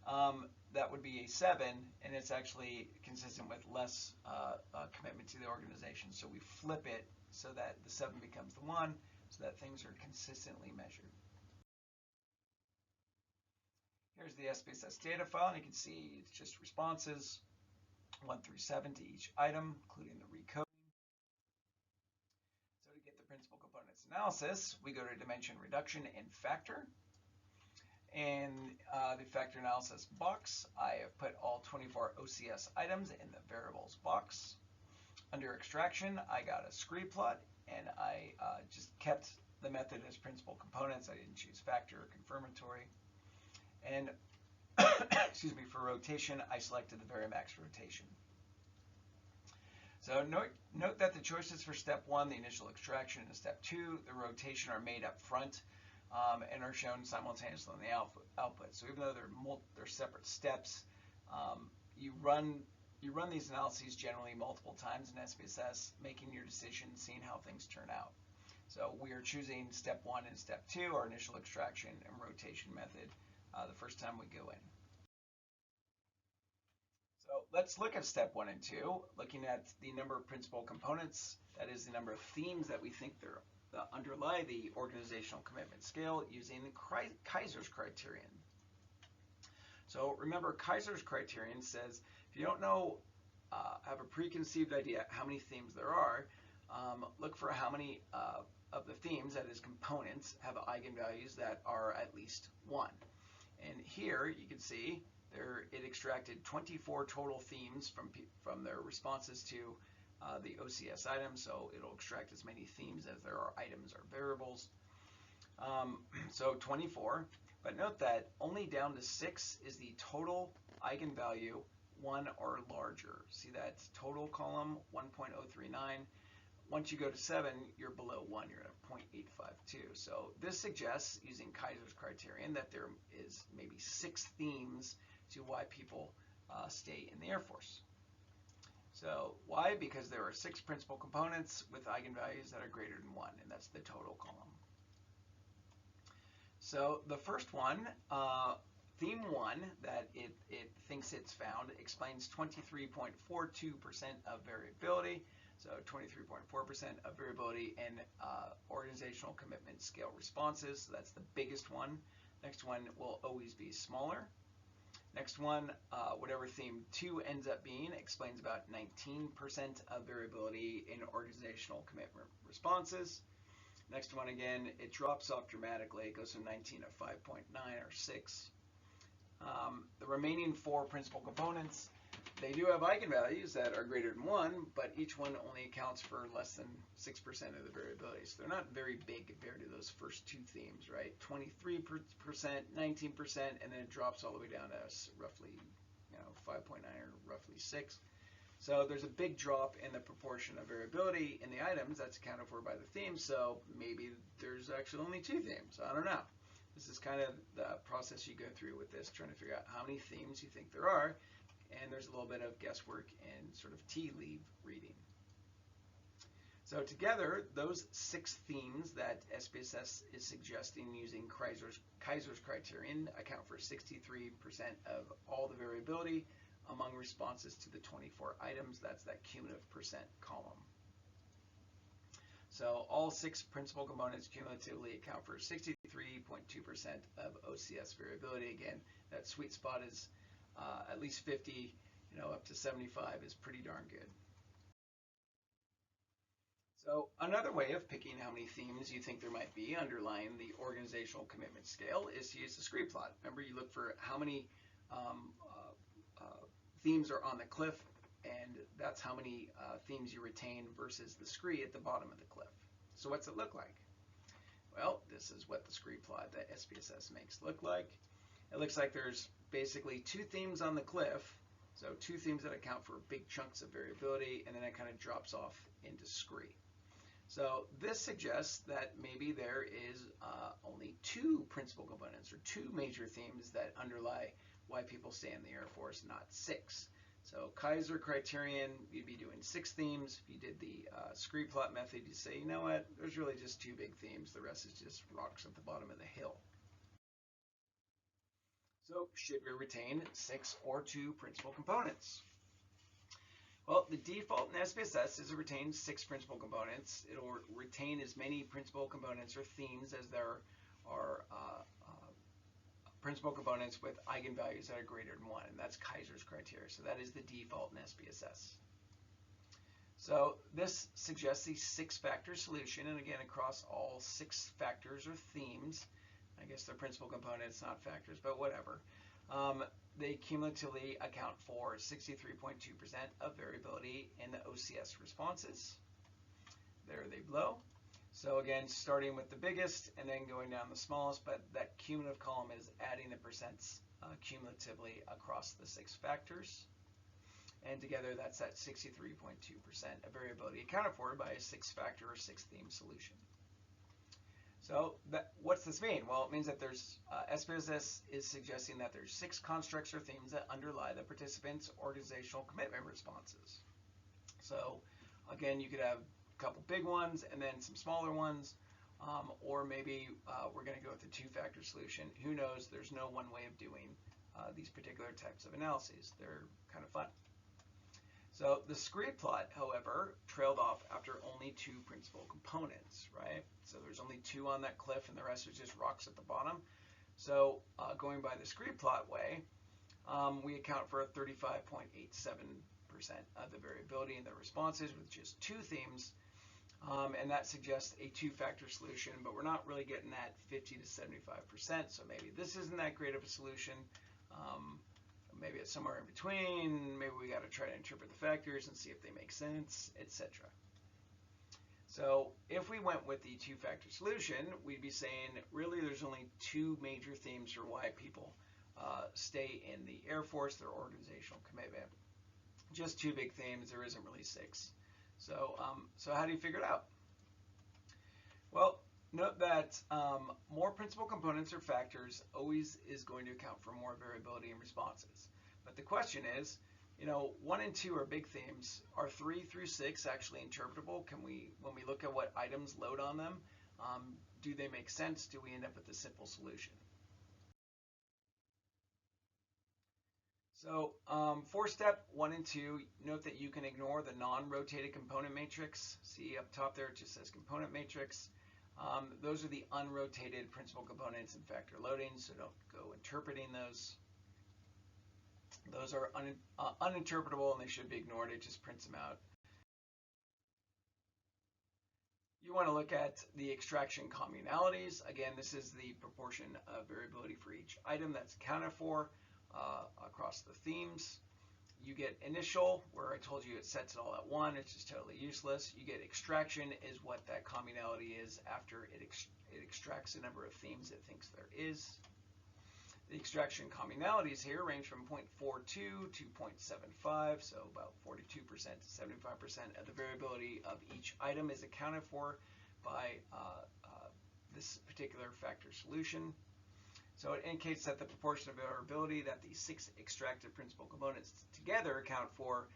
that would be a 7, and it's actually consistent with less commitment to the organization. So we flip it so that the 7 becomes the 1, so that things are consistently measured. Here's the SPSS data file, and you can see it's just responses 1 through 7 to each item, including the recoding. So to get the principal components analysis, we go to dimension reduction and factor. In the factor analysis box, I have put all 24 OCS items in the variables box. Under extraction, I got a scree plot, and I just kept the method as principal components. I didn't choose factor or confirmatory. And excuse me, for rotation, I selected the Varimax rotation. So note that the choices for step 1, the initial extraction, and step 2, the rotation, are made up front and are shown simultaneously on the output. So even though they're separate steps, you run these analyses generally multiple times in SPSS, making your decision, seeing how things turn out. So we are choosing step 1 and step 2, our initial extraction and rotation method, the first time we go in. So let's look at step 1 and 2, looking at the number of principal components, that is the number of themes that we think underlie the organizational commitment scale, using Kaiser's criterion. So remember, Kaiser's criterion says if you don't know, have a preconceived idea how many themes there are, look for how many of the themes, that is components, have eigenvalues that are at least 1. And here you can see it extracted 24 total themes from their responses to the OCS items, so it'll extract as many themes as there are items or variables. So 24, but note that only down to 6 is the total eigenvalue 1 or larger. See that total column, 1.039. Once you go to 7, you're below 1, you're at 0.852. So this suggests, using Kaiser's criterion, that there is maybe 6 themes to why people stay in the Air Force. So why? Because there are 6 principal components with eigenvalues that are greater than 1, and that's the total column. So the first one, theme 1, that it thinks it's found, explains 23.42% of variability. So 23.4% of variability in organizational commitment scale responses. So that's the biggest one. Next one will always be smaller. Next one, whatever theme 2 ends up being, explains about 19% of variability in organizational commitment responses. Next one, again, it drops off dramatically. It goes from 19 to 5.9 or 6. The remaining 4 principal components, they do have eigenvalues that are greater than 1, but each one only accounts for less than 6% of the variability. So they're not very big compared to those first 2 themes, right? 23%, 19%, and then it drops all the way down to roughly 5.9 or roughly 6. So there's a big drop in the proportion of variability in the items that's accounted for by the themes, so maybe there's actually only 2 themes. I don't know. This is kind of the process you go through with this, trying to figure out how many themes you think there are, and there's a little bit of guesswork and sort of tea leaf reading. So together, those 6 themes that SPSS is suggesting using Kaiser's criterion account for 63% of all the variability among responses to the 24 items. That's that cumulative percent column. So all 6 principal components cumulatively account for 63.2% of OCS variability. Again, that sweet spot is at least 50, up to 75 is pretty darn good. So another way of picking how many themes you think there might be underlying the organizational commitment scale is to use the scree plot. Remember, you look for how many themes are on the cliff, and that's how many themes you retain versus the scree at the bottom of the cliff. So what's it look like? Well, this is what the scree plot that SPSS makes look like. It looks like there's basically 2 themes on the cliff, so 2 themes that account for big chunks of variability, and then it kind of drops off into scree. So this suggests that maybe there is only 2 principal components or 2 major themes that underlie why people stay in the Air Force, not 6. So Kaiser criterion, you'd be doing 6 themes. If you did the scree plot method, you'd say, you know what, there's really just 2 big themes. The rest is just rocks at the bottom of the hill. So should we retain 6 or 2 principal components? Well, the default in SPSS is to retain 6 principal components. It'll retain as many principal components or themes as there are principal components with eigenvalues that are greater than 1, and that's Kaiser's criteria. So that is the default in SPSS. So this suggests the 6-factor solution, and again, across all 6 factors or themes, I guess they're principal components, not factors, but whatever. They cumulatively account for 63.2% of variability in the OCS responses. There they below. So again, starting with the biggest and then going down the smallest, but that cumulative column is adding the percents cumulatively across the 6 factors. And together that's at 63.2% of variability accounted for by a 6-factor or 6-theme solution. So what's this mean? Well, it means that there's, SPSS is suggesting that there's 6 constructs or themes that underlie the participants' organizational commitment responses. So again, you could have a couple big ones and then some smaller ones, or maybe we're going to go with the 2-factor solution. Who knows? There's no one way of doing these particular types of analyses. They're kind of fun. So the scree plot, however, trailed off after only 2 principal components, right? So there's only 2 on that cliff and the rest is just rocks at the bottom. So going by the scree plot way, we account for 35.87% of the variability in the responses with just 2 themes, and that suggests a 2-factor solution, but we're not really getting that 50 to 75%, so maybe this isn't that great of a solution. Maybe it's somewhere in between. Maybe we got to try to interpret the factors and see if they make sense, etc. So if we went with the 2-factor solution, we'd be saying really there's only 2 major themes for why people stay in the Air Force, their organizational commitment. Just 2 big themes. There isn't really 6. So how do you figure it out? Well, note that more principal components or factors always is going to account for more variability in responses. But the question is, 1 and 2 are big themes. Are 3 through 6 actually interpretable? Can we, when we look at what items load on them, do they make sense? Do we end up with a simple solution? So for step 1 and 2, note that you can ignore the non-rotated component matrix. See up top there, it just says component matrix. Those are the unrotated principal components and factor loading, so don't go interpreting those. Those are uninterpretable and they should be ignored. It just prints them out. You want to look at the extraction commonalities. Again, this is the proportion of variability for each item that's accounted for across the themes. You get initial, where I told you it sets it all at 1, it's just totally useless. You get extraction is what that commonality is after it extracts the number of themes it thinks there is. The extraction commonalities here range from 0.42 to 0.75, so about 42% to 75% of the variability of each item is accounted for by this particular factor solution. So it indicates that the proportion of variability that the 6 extracted principal components together account for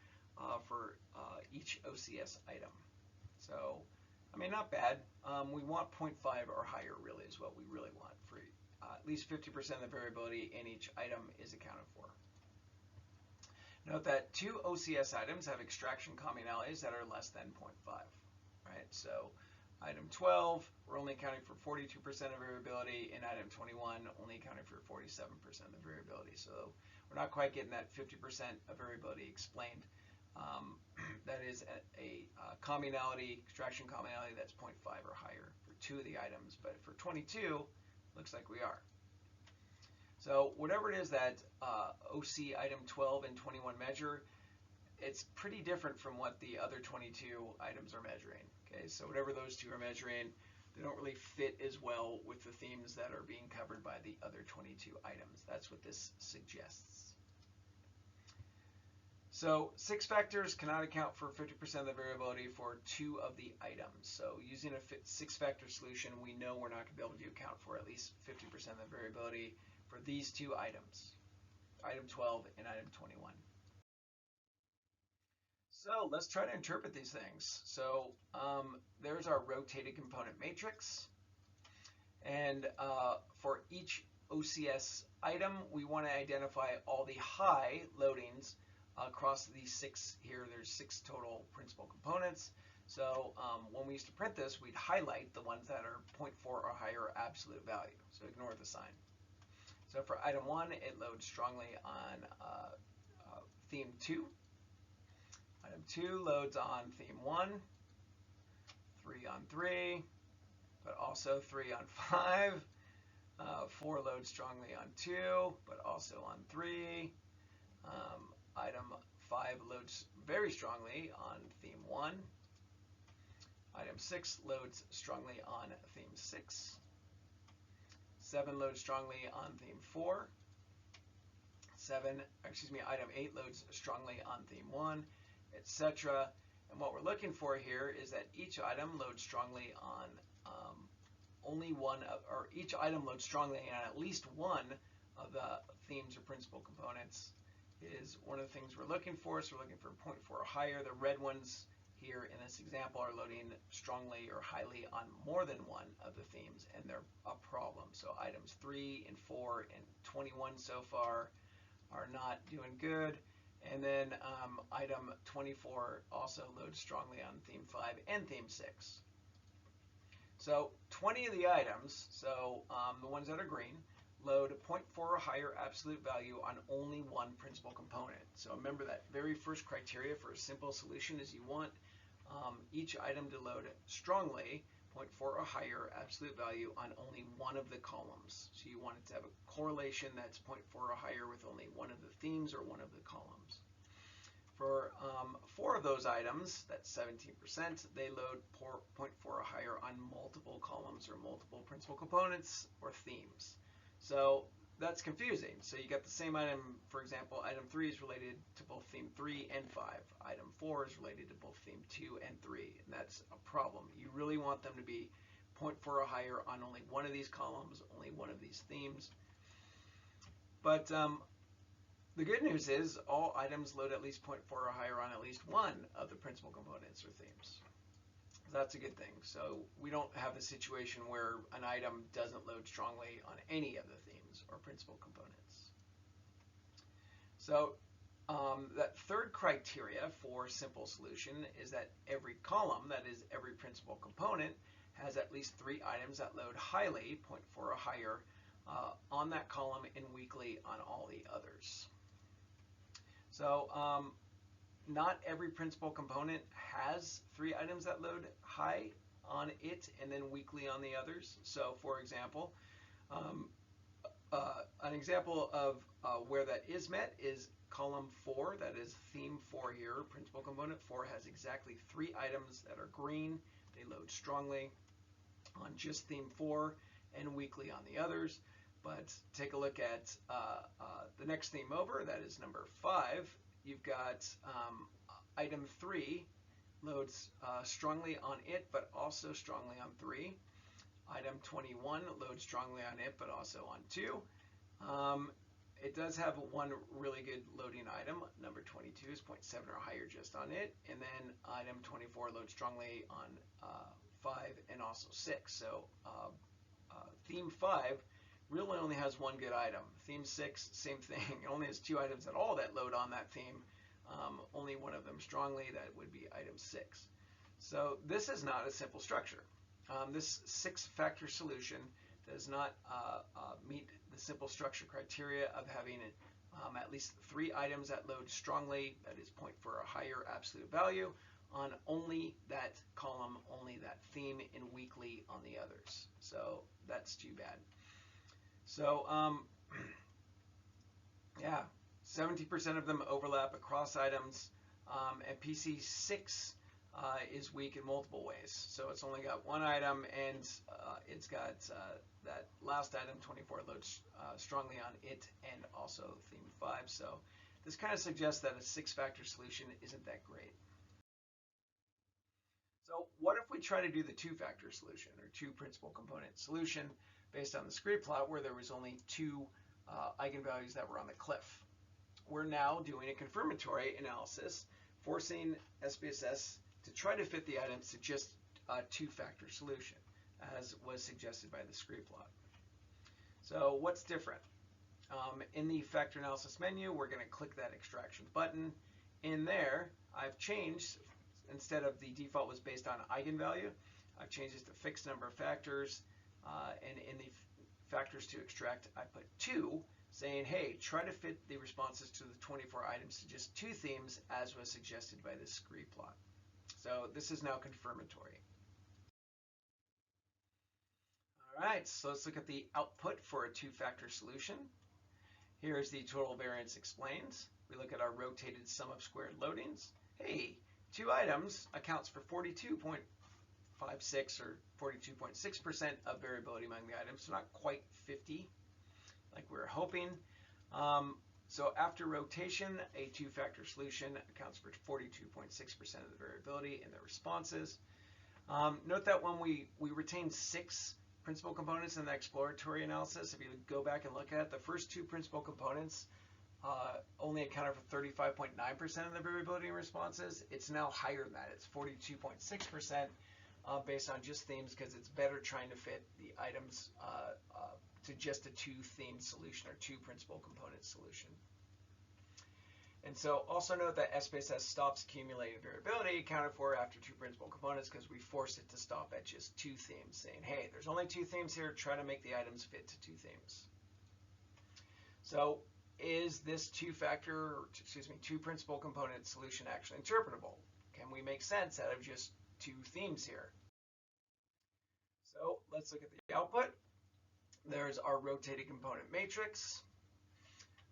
each OCS item. So, I mean, not bad. We want 0.5 or higher really is what we really want. For at least 50% of the variability in each item is accounted for. Note that 2 OCS items have extraction commonalities that are less than 0.5, right? So item 12, we're only accounting for 42% of variability. In item 21, only accounting for 47% of the variability. So we're not quite getting that 50% of variability explained. That is a commonality, extraction commonality that's 0.5 or higher for 2 of the items, but for 22, looks like we are. So whatever it is that OC item 12 and 21 measure, it's pretty different from what the other 22 items are measuring. Okay, so whatever those 2 are measuring, they don't really fit as well with the themes that are being covered by the other 22 items. That's what this suggests. So 6 factors cannot account for 50% of the variability for 2 of the items. So using a 6-factor solution, we know we're not going to be able to account for at least 50% of the variability for these 2 items, item 12 and item 21. So let's try to interpret these things. So there's our rotated component matrix. And for each OCS item, we want to identify all the high loadings across these 6 here. There's 6 total principal components. So when we used to print this, we'd highlight the ones that are 0.4 or higher absolute value. So ignore the sign. So for item 1, it loads strongly on theme 2. Item 2 loads on theme 1, 3 on 3, but also 3 on 5. 4 loads strongly on 2, but also on 3. Item 5 loads very strongly on theme 1. Item 6 loads strongly on theme 6. 7 loads strongly on theme 4. Item 8 loads strongly on theme 1, etc. And what we're looking for here is that each item loads strongly on each item loads strongly on at least one of the themes or principal components is one of the things we're looking for. So we're looking for 0.4 or higher. The red ones here in this example are loading strongly or highly on more than one of the themes, and they're a problem. So items 3 and 4 and 21 so far are not doing good. And then item 24 also loads strongly on theme 5 and theme 6. So 20 of the items, so the ones that are green, load 0.4 or higher absolute value on only one principal component. So remember that very first criteria for a simple solution is you want each item to load strongly 0.4 or higher absolute value on only one of the columns. So you want it to have a correlation that's 0.4 or higher with only one of the themes or one of the columns. For 4 of those items, that's 17%, they load 0.4 or higher on multiple columns or multiple principal components or themes. So that's confusing. So you got the same item, for example, item 3 is related to both theme 3 and 5. Item 4 is related to both theme 2 and 3, and that's a problem. You really want them to be 0.4 or higher on only one of these columns, only one of these themes. But the good news is all items load at least 0.4 or higher on at least one of the principal components or themes. That's a good thing. So we don't have a situation where an item doesn't load strongly on any of the themes or principal components. So that third criteria for simple solution is that every column, that is every principal component, has at least 3 items that load highly, 0.4 or higher, on that column and weakly on all the others. So not every principal component has 3 items that load high on it and then weakly on the others. So for example, an example of where that is met is column 4, that is theme 4 here. Principal component 4 has exactly 3 items that are green. They load strongly on just theme 4 and weakly on the others. But take a look at the next theme over, that is number 5. You've got item 3 loads strongly on it, but also strongly on 3. Item 21 loads strongly on it, but also on 2. It does have one really good loading item. Number 22 is 0.7 or higher just on it. And then item 24 loads strongly on 5 and also 6. So theme 5 really only has one good item. Theme 6, same thing. It only has 2 items at all that load on that theme. Only one of them strongly, that would be item 6. So this is not a simple structure. This 6-factor solution does not meet the simple structure criteria of having at least 3 items that load strongly, that is 0.4 or higher absolute value, on only that column, only that theme, and weakly on the others. So that's too bad. So yeah, 70% of them overlap across items, and PC6 is weak in multiple ways. So it's only got one item, and it's got that last item, 24, loads strongly on it and also theme 5. So this kind of suggests that a 6-factor solution isn't that great. So what if we try to do the 2-factor solution, or 2 principal component solution, based on the scree plot where there was only 2 eigenvalues that were on the cliff? We're now doing a confirmatory analysis, forcing SPSS to try to fit the items to just a 2-factor solution, as was suggested by the scree plot. So what's different? In the factor analysis menu, we're going to click that extraction button. In there, I've changed, instead of the default was based on eigenvalue, I've changed it to fixed number of factors, and in the factors to extract, I put 2, saying, hey, try to fit the responses to the 24 items to just 2 themes, as was suggested by the scree plot. So this is now confirmatory. All right, so let's look at the output for a 2-factor solution. Here's the total variance explained. We look at our rotated sum of squared loadings. Hey, 2 items accounts for 42.4% 0.56 or 42.6% of variability among the items, so not quite 50 like we were hoping. So after rotation, a two-factor solution accounts for 42.6% of the variability in the responses. Note that when we retain 6 principal components in the exploratory analysis, if you go back and look at it, the first 2 principal components only accounted for 35.9% of the variability in responses. It's now higher than that. It's 42.6% based on just themes, because it's better trying to fit the items to just a 2-theme solution or 2 principal component solution. And so also note that SPSS stops accumulating variability accounted for after 2 principal components, because we force it to stop at just 2 themes, saying, hey, there's only 2 themes here, try to make the items fit to 2 themes. So is this 2 principal component solution actually interpretable? Can we make sense out of just 2 themes here? So let's look at the output. There's our rotating component matrix.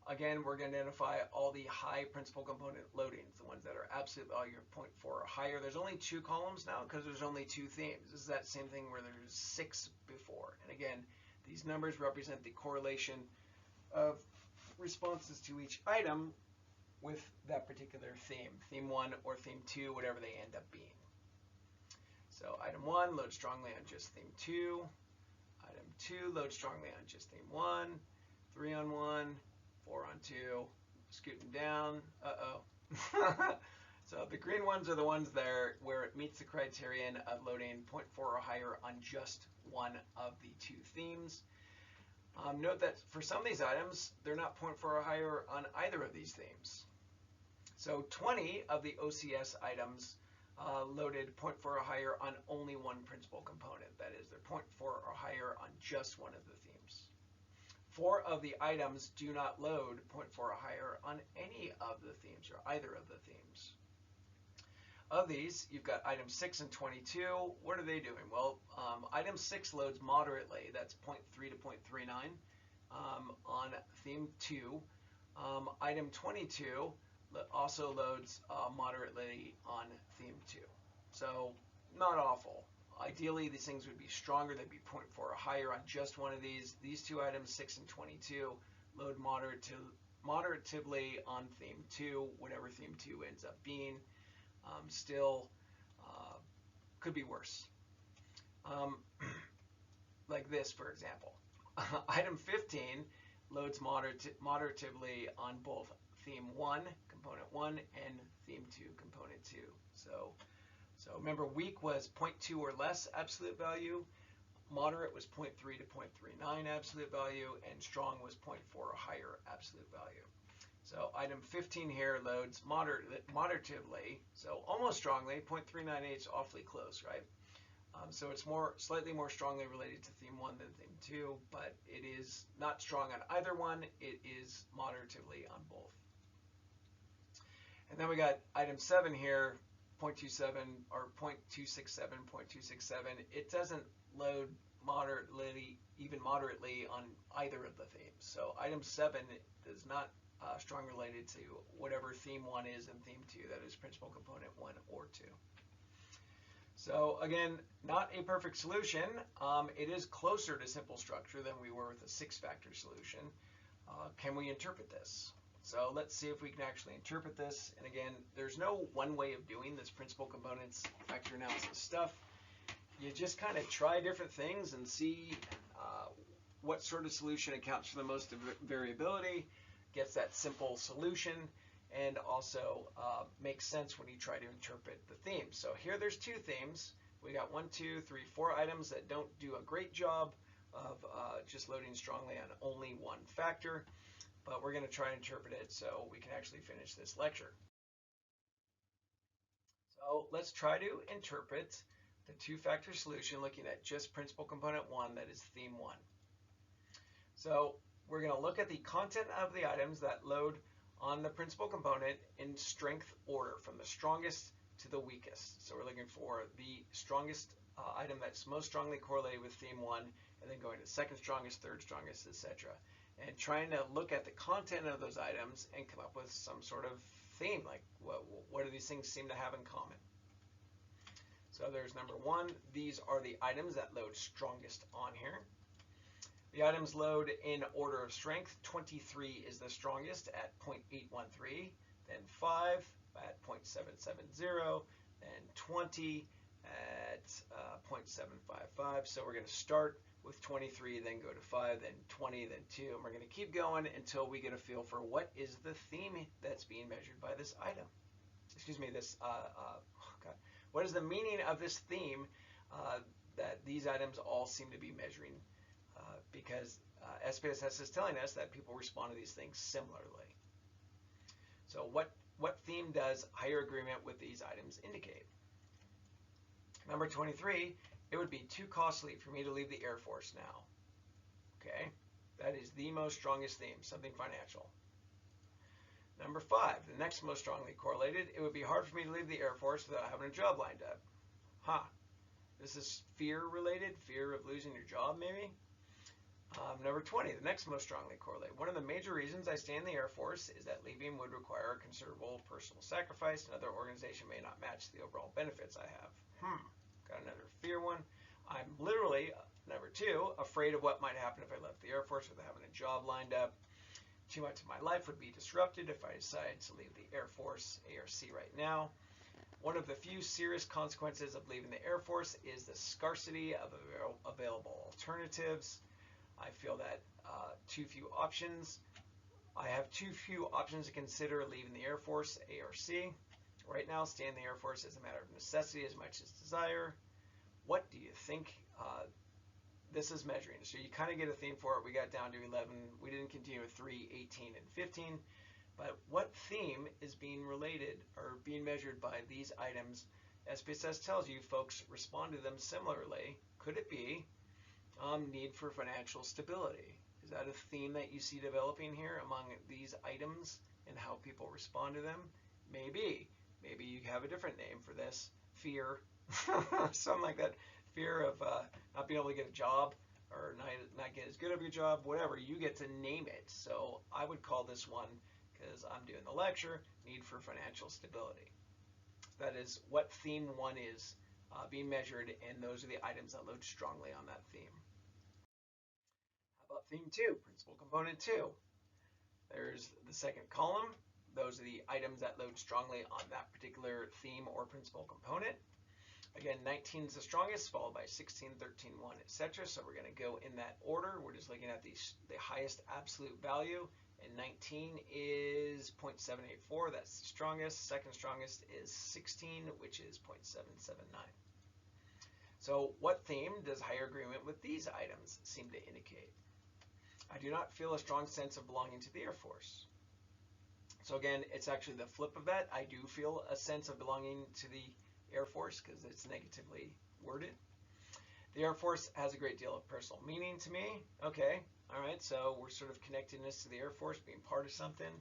Again, we're going to identify all the high principal component loadings, the ones that are absolute value of 0.4 or higher. There's only 2 columns now because there's only 2 themes. This is that same thing where there's 6 before. And again, these numbers represent the correlation of responses to each item with that particular theme, theme 1 or theme 2, whatever they end up being. So item 1 loads strongly on just theme 2. Item 2 loads strongly on just theme 1. 3 on 1, 4 on 2, scooting down. So the green ones are the ones there where it meets the criterion of loading 0.4 or higher on just one of the 2 themes. Note that for some of these items, they're not 0.4 or higher on either of these themes. So 20 of the OCS items loaded 0.4 or higher on only one principal component. That is, they're 0.4 or higher on just one of the themes. 4 of the items do not load 0.4 or higher on any of the themes or either of the themes. Of these, you've got items 6 and 22. What are they doing? Well, item 6 loads moderately. That's 0.3 to 0.39 on theme 2. Item 22 also loads moderately on theme 2. So not awful. Ideally, these things would be stronger. They'd be 0.4 or higher on just one of these. These 2 items, 6 and 22, load moderatively on theme 2, whatever theme 2 ends up being. Still could be worse. Like this, for example. Item 15 loads moderatively on both theme 1, component 1, and theme 2, component 2. So remember, weak was 0.2 or less absolute value, moderate was 0.3 to 0.39 absolute value, and strong was 0.4 or higher absolute value. So item 15 here loads moderatively, so almost strongly. 0.398 is awfully close, right? So it's slightly more strongly related to theme 1 than theme 2, but it is not strong on either one. It is moderatively on both. And then we got item 7 here, 0.27 or 0.267, 0.267. It doesn't load even moderately on either of the themes. So item 7 is not strong related to whatever theme 1 is in theme 2, that is principal component 1 or 2. So again, not a perfect solution. It is closer to simple structure than we were with a 6-factor solution. Can we interpret this? So let's see if we can actually interpret this. And again, there's no one way of doing this principal components factor analysis stuff. You just kind of try different things and see what sort of solution accounts for the most variability, gets that simple solution, and also makes sense when you try to interpret the themes. So here there's 2 themes. We got 1, 2, 3, 4 items that don't do a great job of just loading strongly on only one factor, but we're going to try and interpret it so we can actually finish this lecture. So let's try to interpret the 2-factor solution looking at just principal component 1, that is theme 1. So we're going to look at the content of the items that load on the principal component in strength order from the strongest to the weakest. So we're looking for the strongest item that's most strongly correlated with theme 1, and then going to second strongest, third strongest, etc. And trying to look at the content of those items and come up with some sort of theme, like what do these things seem to have in common. So there's number 1. These are the items that load strongest on here. The items load in order of strength. 23 is the strongest at 0.813, then 5 at 0.770, then 20 at 0.755. So we're going to start with 23, then go to 5, then 20, then 2, and we're going to keep going until we get a feel for what is the theme that's being measured by this item. Excuse me, what is the meaning of this theme that these items all seem to be measuring? Because SPSS is telling us that people respond to these things similarly. So what theme does higher agreement with these items indicate? Number 23, it would be too costly for me to leave the Air Force now. Okay, that is the most strongest theme, something financial. Number 5, the next most strongly correlated, it would be hard for me to leave the Air Force without having a job lined up. This is fear related, fear of losing your job maybe. Number 20, the next most strongly correlated. One of the major reasons I stay in the Air Force is that leaving would require a considerable personal sacrifice. Another organization may not match the overall benefits I have. Got another fear one. I'm literally, number 2, afraid of what might happen if I left the Air Force without having a job lined up. Too much of my life would be disrupted if I decided to leave the Air Force, A or C right now. One of the few serious consequences of leaving the Air Force is the scarcity of available alternatives. I feel that too few options. I have too few options to consider leaving the Air Force, A or C. Right now, staying in the Air Force is a matter of necessity as much as desire. What do you think this is measuring? So you kind of get a theme for it. We got down to 11. We didn't continue with 3, 18, and 15. But what theme is being related or being measured by these items? SPSS tells you folks respond to them similarly. Could it be need for financial stability? Is that a theme that you see developing here among these items and how people respond to them? Maybe. Maybe you have a different name for this. Fear. Something like that. Fear of not being able to get a job or not get as good of your job, whatever. You get to name it. So I would call this one, because I'm doing the lecture, need for financial stability. That is what theme 1 is being measured, and those are the items that load strongly on that theme. How about theme 2, principal component 2? There's the second column. Those are the items that load strongly on that particular theme or principal component. Again, 19 is the strongest, followed by 16, 13, 1, etc. So we're going to go in that order. We're just looking at the highest absolute value, and 19 is 0.784. That's the strongest. Second strongest is 16, which is 0.779. So what theme does higher agreement with these items seem to indicate? I do not feel a strong sense of belonging to the Air Force. So again, it's actually the flip of that. I do feel a sense of belonging to the Air Force because it's negatively worded. The Air Force has a great deal of personal meaning to me. Okay, all right, so we're sort of connectedness to the Air Force, being part of something.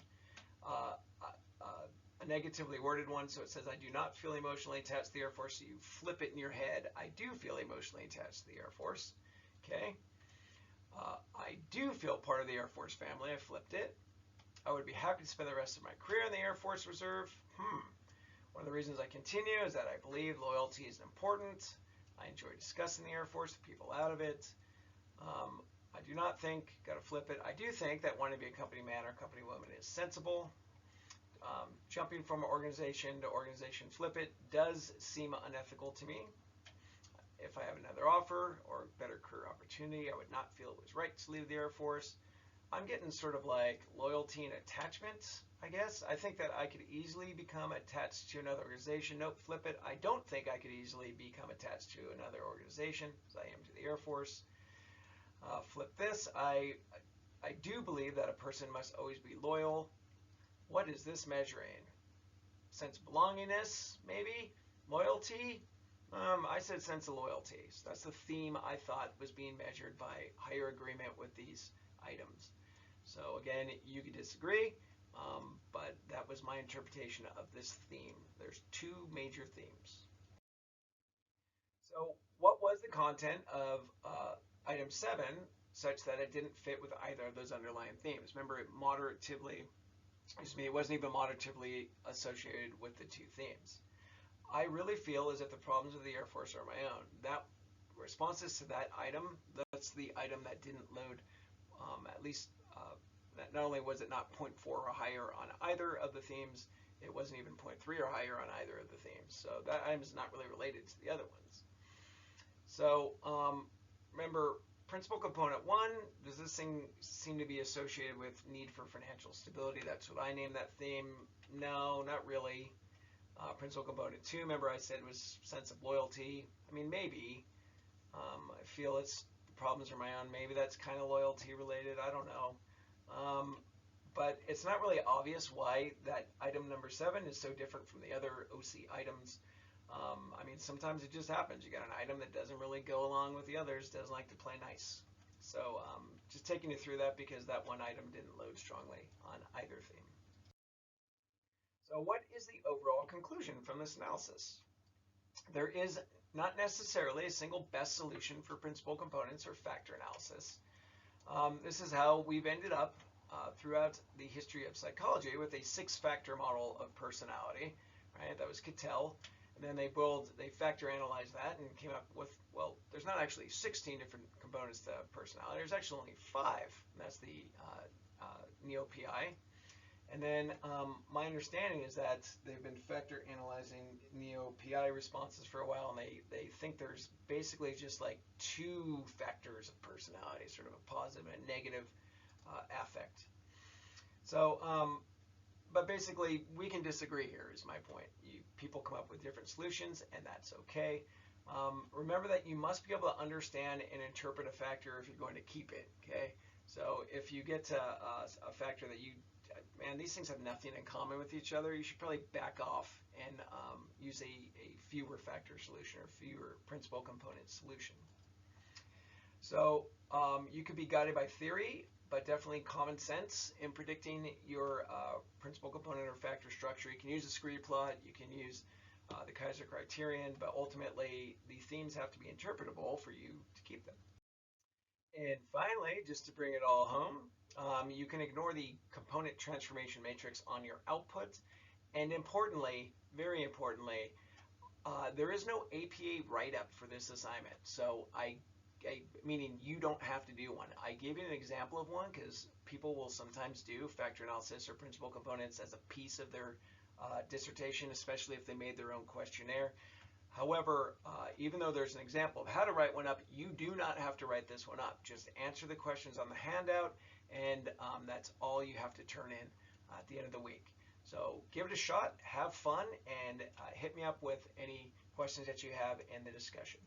A negatively worded one, so it says I do not feel emotionally attached to the Air Force, so you flip it in your head. I do feel emotionally attached to the Air Force. Okay. I do feel part of the Air Force family. I flipped it. I would be happy to spend the rest of my career in the Air Force Reserve. One of the reasons I continue is that I believe loyalty is important. I enjoy discussing the Air Force with people out of it. I do not think, got to flip it, I do think that wanting to be a company man or company woman is sensible. Jumping from organization to organization, flip it, does seem unethical to me. If I have another offer or better career opportunity, I would not feel it was right to leave the Air Force. I'm getting sort of like loyalty and attachment, I guess. I think that I could easily become attached to another organization. Nope, flip it. I don't think I could easily become attached to another organization as I am to the Air Force. Flip this. I do believe that a person must always be loyal. What is this measuring? Sense of belongingness, maybe? Loyalty? I said sense of loyalty. So that's the theme I thought was being measured by higher agreement with these items. So again, you could disagree, but that was my interpretation of this theme. There's 2 major themes. So what was the content of item 7 such that it didn't fit with either of those underlying themes? Remember, it wasn't even moderatively associated with the 2 themes. I really feel as if the problems of the Air Force are my own. That responses to that item, that's the item that didn't load, at least that not only was it not 0.4 or higher on either of the themes, it wasn't even 0.3 or higher on either of the themes. So that item is not really related to the other ones. So remember, principal component 1, does this thing seem to be associated with need for financial stability? That's what I named that theme. No, not really. Principal component 2, remember I said was sense of loyalty. I mean, maybe. I feel it's the problems are my own. Maybe that's kind of loyalty related. I don't know. But it's not really obvious why that item number 7 is so different from the other OC items. I mean, sometimes it just happens. You got an item that doesn't really go along with the others, doesn't like to play nice. So just taking you through that because that one item didn't load strongly on either theme. So what is the overall conclusion from this analysis? There is not necessarily a single best solution for principal components or factor analysis. This is how we've ended up throughout the history of psychology with a 6-factor model of personality, right? That was Cattell. And then they factor analyzed that and came up with, well, there's not actually 16 different components to personality. There's actually only 5, and that's the neo-PI. And then my understanding is that they've been factor analyzing neo-PI responses for a while, and they think there's basically just like 2 factors of personality, sort of a positive and a negative affect. So, but basically, we can disagree here, is my point. People come up with different solutions, and that's okay. Remember that you must be able to understand and interpret a factor if you're going to keep it, okay? So if you get to a factor that man, these things have nothing in common with each other, you should probably back off and use a fewer factor solution or fewer principal component solution. So you could be guided by theory, but definitely common sense in predicting your principal component or factor structure. You can use a scree plot, you can use the Kaiser criterion, but ultimately the themes have to be interpretable for you to keep them. And finally, just to bring it all home, you can ignore the component transformation matrix on your output. And importantly, very importantly, there is no APA write-up for this assignment. So meaning you don't have to do one. I gave you an example of one because people will sometimes do factor analysis or principal components as a piece of their dissertation, especially if they made their own questionnaire. However, even though there's an example of how to write one up, you do not have to write this one up. Just answer the questions on the handout, and that's all you have to turn in at the end of the week. So give it a shot, have fun, and hit me up with any questions that you have in the discussion.